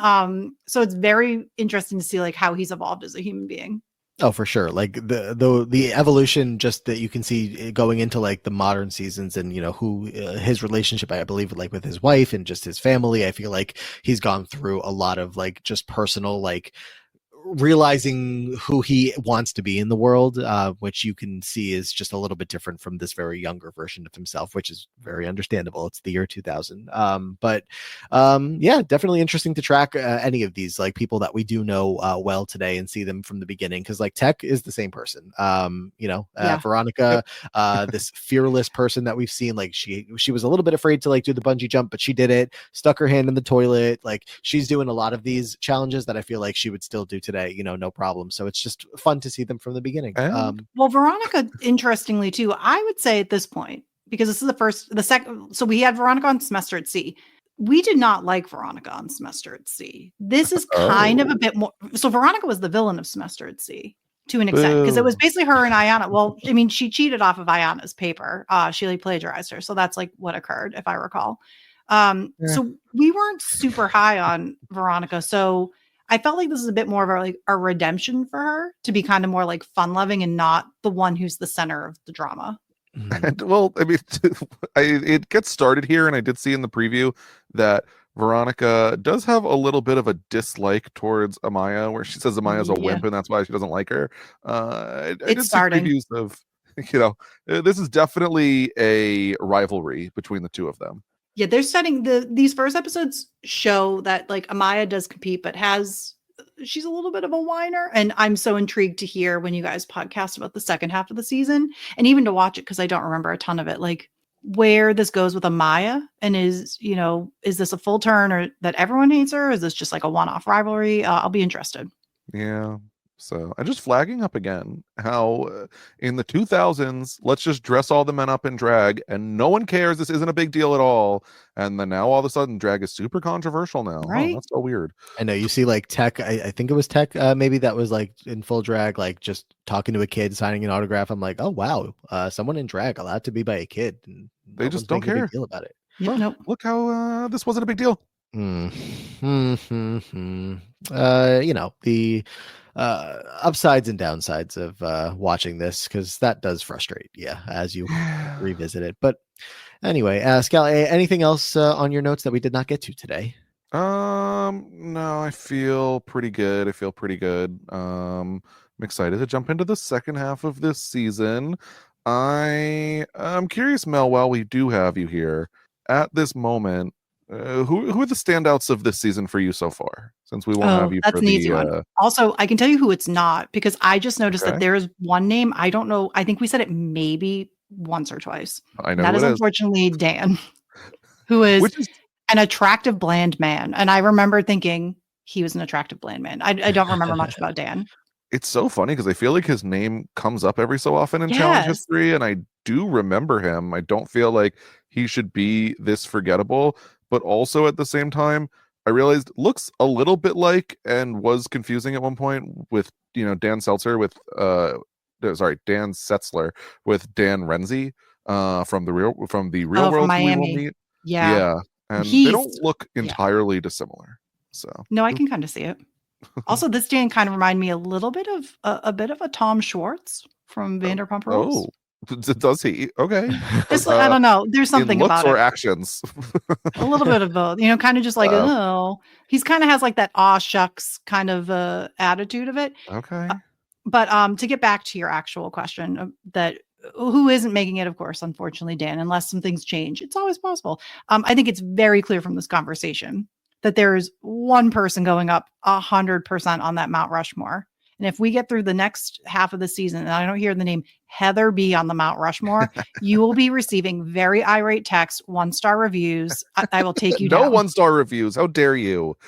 S3: So it's very interesting to see like how he's evolved as a human being.
S1: Oh, for sure. Like the evolution just that you can see going into like the modern seasons and, who his relationship, I believe, like with his wife and just his family. I feel like he's gone through a lot of like just personal, like realizing who he wants to be in the world, which you can see is just a little bit different from this very younger version of himself, which is very understandable. It's the year 2000. But yeah, definitely interesting to track any of these like people that we do know well today and see them from the beginning. Cause like Teck is the same person. Veronica, this fearless person that we've seen, like she was a little bit afraid to like do the bungee jump, but she did it, stuck her hand in the toilet. Like she's doing a lot of these challenges that I feel like she would still do today, no problem. So it's just fun to see them from the beginning.
S3: Well, Veronica, interestingly too, I would say at this point, because this is the second, so we had Veronica on Semester at Sea. We did not like Veronica on Semester at Sea. This is kind of a bit more. So Veronica was the villain of Semester at Sea to an extent, because it was basically her and Ayana. Well, I mean, she cheated off of Ayana's paper. She like plagiarized her. So that's like what occurred, if I recall. So we weren't super high on Veronica. So I felt like this is a bit more of a redemption for her to be kind of more like fun loving and not the one who's the center of the drama.
S2: And, well, I mean, it gets started here, and I did see in the preview that Veronica does have a little bit of a dislike towards Amaya, where she says Amaya's a wimp, and that's why she doesn't like her. I did see previews of, this is definitely a rivalry between the two of them.
S3: Yeah, they're setting these first episodes show that like Amaya does compete, but she's a little bit of a whiner. And I'm so intrigued to hear when you guys podcast about the second half of the season and even to watch it, because I don't remember a ton of it, like where this goes with Amaya, and is this a full turn, or that everyone hates her? Or is this just like a one-off rivalry? I'll be interested.
S2: Yeah. So I'm just flagging up again how in the 2000s, let's just dress all the men up in drag and no one cares. This isn't a big deal at all. And then now all of a sudden drag is super controversial now.
S3: Right?
S2: Oh, that's so weird.
S1: I know you see like Teck. I think it was Teck. Maybe that was like in full drag, like just talking to a kid, signing an autograph. I'm like, oh, wow. Someone in drag allowed to be by a kid. And
S2: they just don't care.
S1: A big deal about it.
S3: Yep, nope.
S2: Look how this wasn't a big deal.
S1: The upsides and downsides of watching this, because that does frustrate as you revisit it. But anyway, Scal, anything else on your notes that we did not get to today?
S2: No, I feel pretty good. I'm excited to jump into the second half of this season. I'm curious, Mel, while we do have you here at this moment, who are the standouts of this season for you so far? Since we won't have you,
S3: that's
S2: for
S3: an easy one. Also, I can tell you who it's not, because I just noticed that there is one name. I don't know. I think we said it maybe once or twice.
S2: I know
S3: that is unfortunately Dan, who is an attractive, bland man. And I remember thinking he was an attractive, bland man. I don't remember much about Dan.
S2: It's so funny because I feel like his name comes up every so often in challenge history, and I do remember him. I don't feel like he should be this forgettable, but also at the same time, I realized looks a little bit like, and was confusing at one point with, Dan Seltzer with Dan Setzler with Dan Renzi from the real world
S3: Miami.
S2: we will meet.
S3: Yeah.
S2: And they don't look entirely dissimilar. So
S3: no, I can kind of see it. Also, this Dan kind of reminded me a little bit of a Tom Schwartz from Vanderpump Rules.
S2: Oh, does he? Okay.
S3: I don't know. There's something about
S2: it. Looks or
S3: it.
S2: Actions?
S3: A little bit of both. Kind of just like, he's kind of has like that aw shucks kind of attitude of it.
S2: Okay.
S3: But to get back to your actual question, that who isn't making it, of course, unfortunately, Dan, unless some things change. It's always possible. I think it's very clear from this conversation that there is one person going up 100% on that Mount Rushmore, And if we get through the next half of the season and I don't hear the name Heather B on the Mount Rushmore, you will be receiving very irate texts, 1-star reviews. I will take you
S2: no
S3: down.
S2: 1-star reviews. How dare you?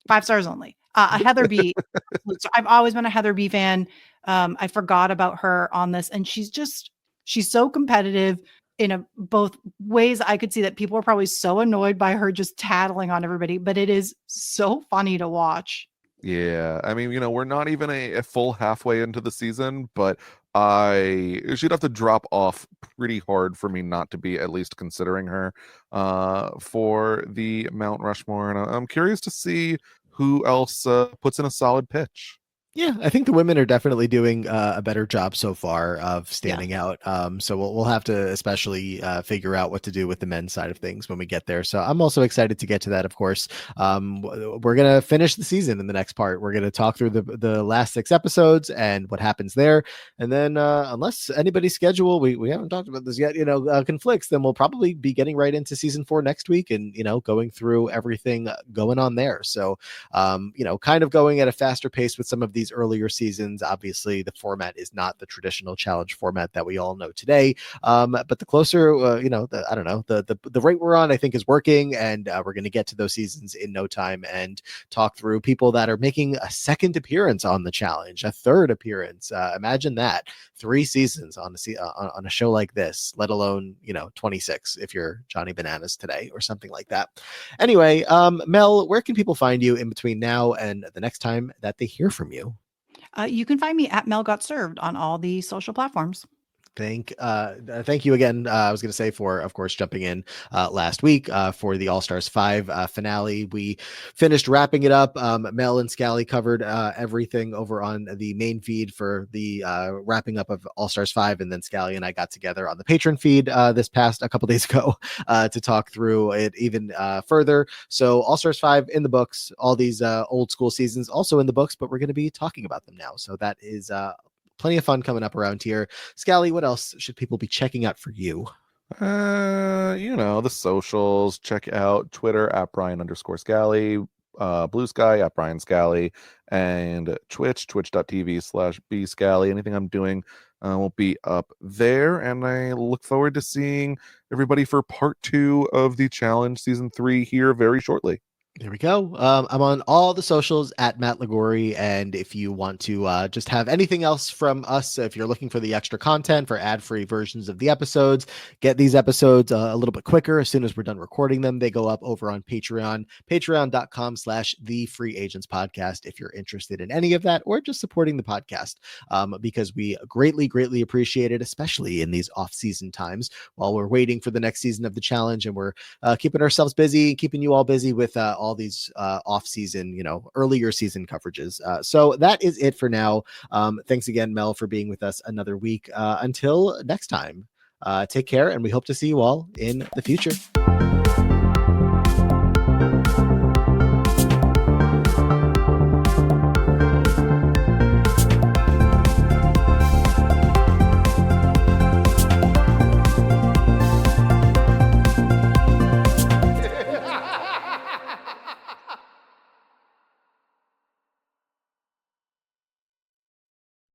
S3: 5 stars only. A Heather B. I've always been a Heather B fan. I forgot about her on this, and she's so competitive in both ways. I could see that people are probably so annoyed by her just tattling on everybody, but it is so funny to watch.
S2: Yeah, I mean, we're not even a full halfway into the season, but she'd have to drop off pretty hard for me not to be at least considering her for the Mount Rushmore. And I'm curious to see who else puts in a solid pitch.
S1: Yeah, I think the women are definitely doing a better job so far of standing out. So we'll have to especially figure out what to do with the men's side of things when we get there. So I'm also excited to get to that, of course. We're going to finish the season in the next part. We're going to talk through the last 6 episodes and what happens there. And then unless anybody's schedule, we haven't talked about this yet, conflicts, then we'll probably be getting right into season 4 next week and, going through everything going on there. So, kind of going at a faster pace with some of these earlier seasons. Obviously, the format is not the traditional challenge format that we all know today. But the closer, the rate we're on, I think is working, and we're going to get to those seasons in no time and talk through people that are making a second appearance on the challenge, a third appearance. Imagine that, 3 seasons on a show like this, let alone 26 if you're Johnny Bananas today or something like that. Anyway, Mel, where can people find you in between now and the next time that they hear from you?
S3: You can find me at Mel Got Served on all the social platforms.
S1: Thank you again. I was going to say for, of course, jumping in last week for the All Stars 5 finale. We finished wrapping it up. Mel and Scally covered everything over on the main feed for the wrapping up of All Stars 5, and then Scally and I got together on the Patreon feed this past a couple days ago to talk through it even further. So All Stars 5 in the books, all these old school seasons also in the books, but we're going to be talking about them now. So that is plenty of fun coming up around here. Scally, what else should people be checking out for you?
S2: The socials. Check out Twitter at Brian_Scally, Blue Sky at Brian Scally, and twitch.tv/bscally. Anything I'm doing will be up there, and I look forward to seeing everybody for part 2 of the challenge season 3 here very shortly.
S1: There we go. I'm on all the socials at Matt Ligori. And if you want to just have anything else from us, if you're looking for the extra content for ad-free versions of the episodes, get these episodes a little bit quicker. As soon as we're done recording them, they go up over on Patreon, patreon.com/The Free Agents Podcast. If you're interested in any of that or just supporting the podcast, because we greatly, greatly appreciate it, especially in these off-season times while we're waiting for the next season of the challenge. And we're keeping ourselves busy, keeping you all busy with all these off-season, earlier season coverages. So that is it for now. Thanks again, Mel, for being with us another week. Until next time, take care, and we hope to see you all in the future.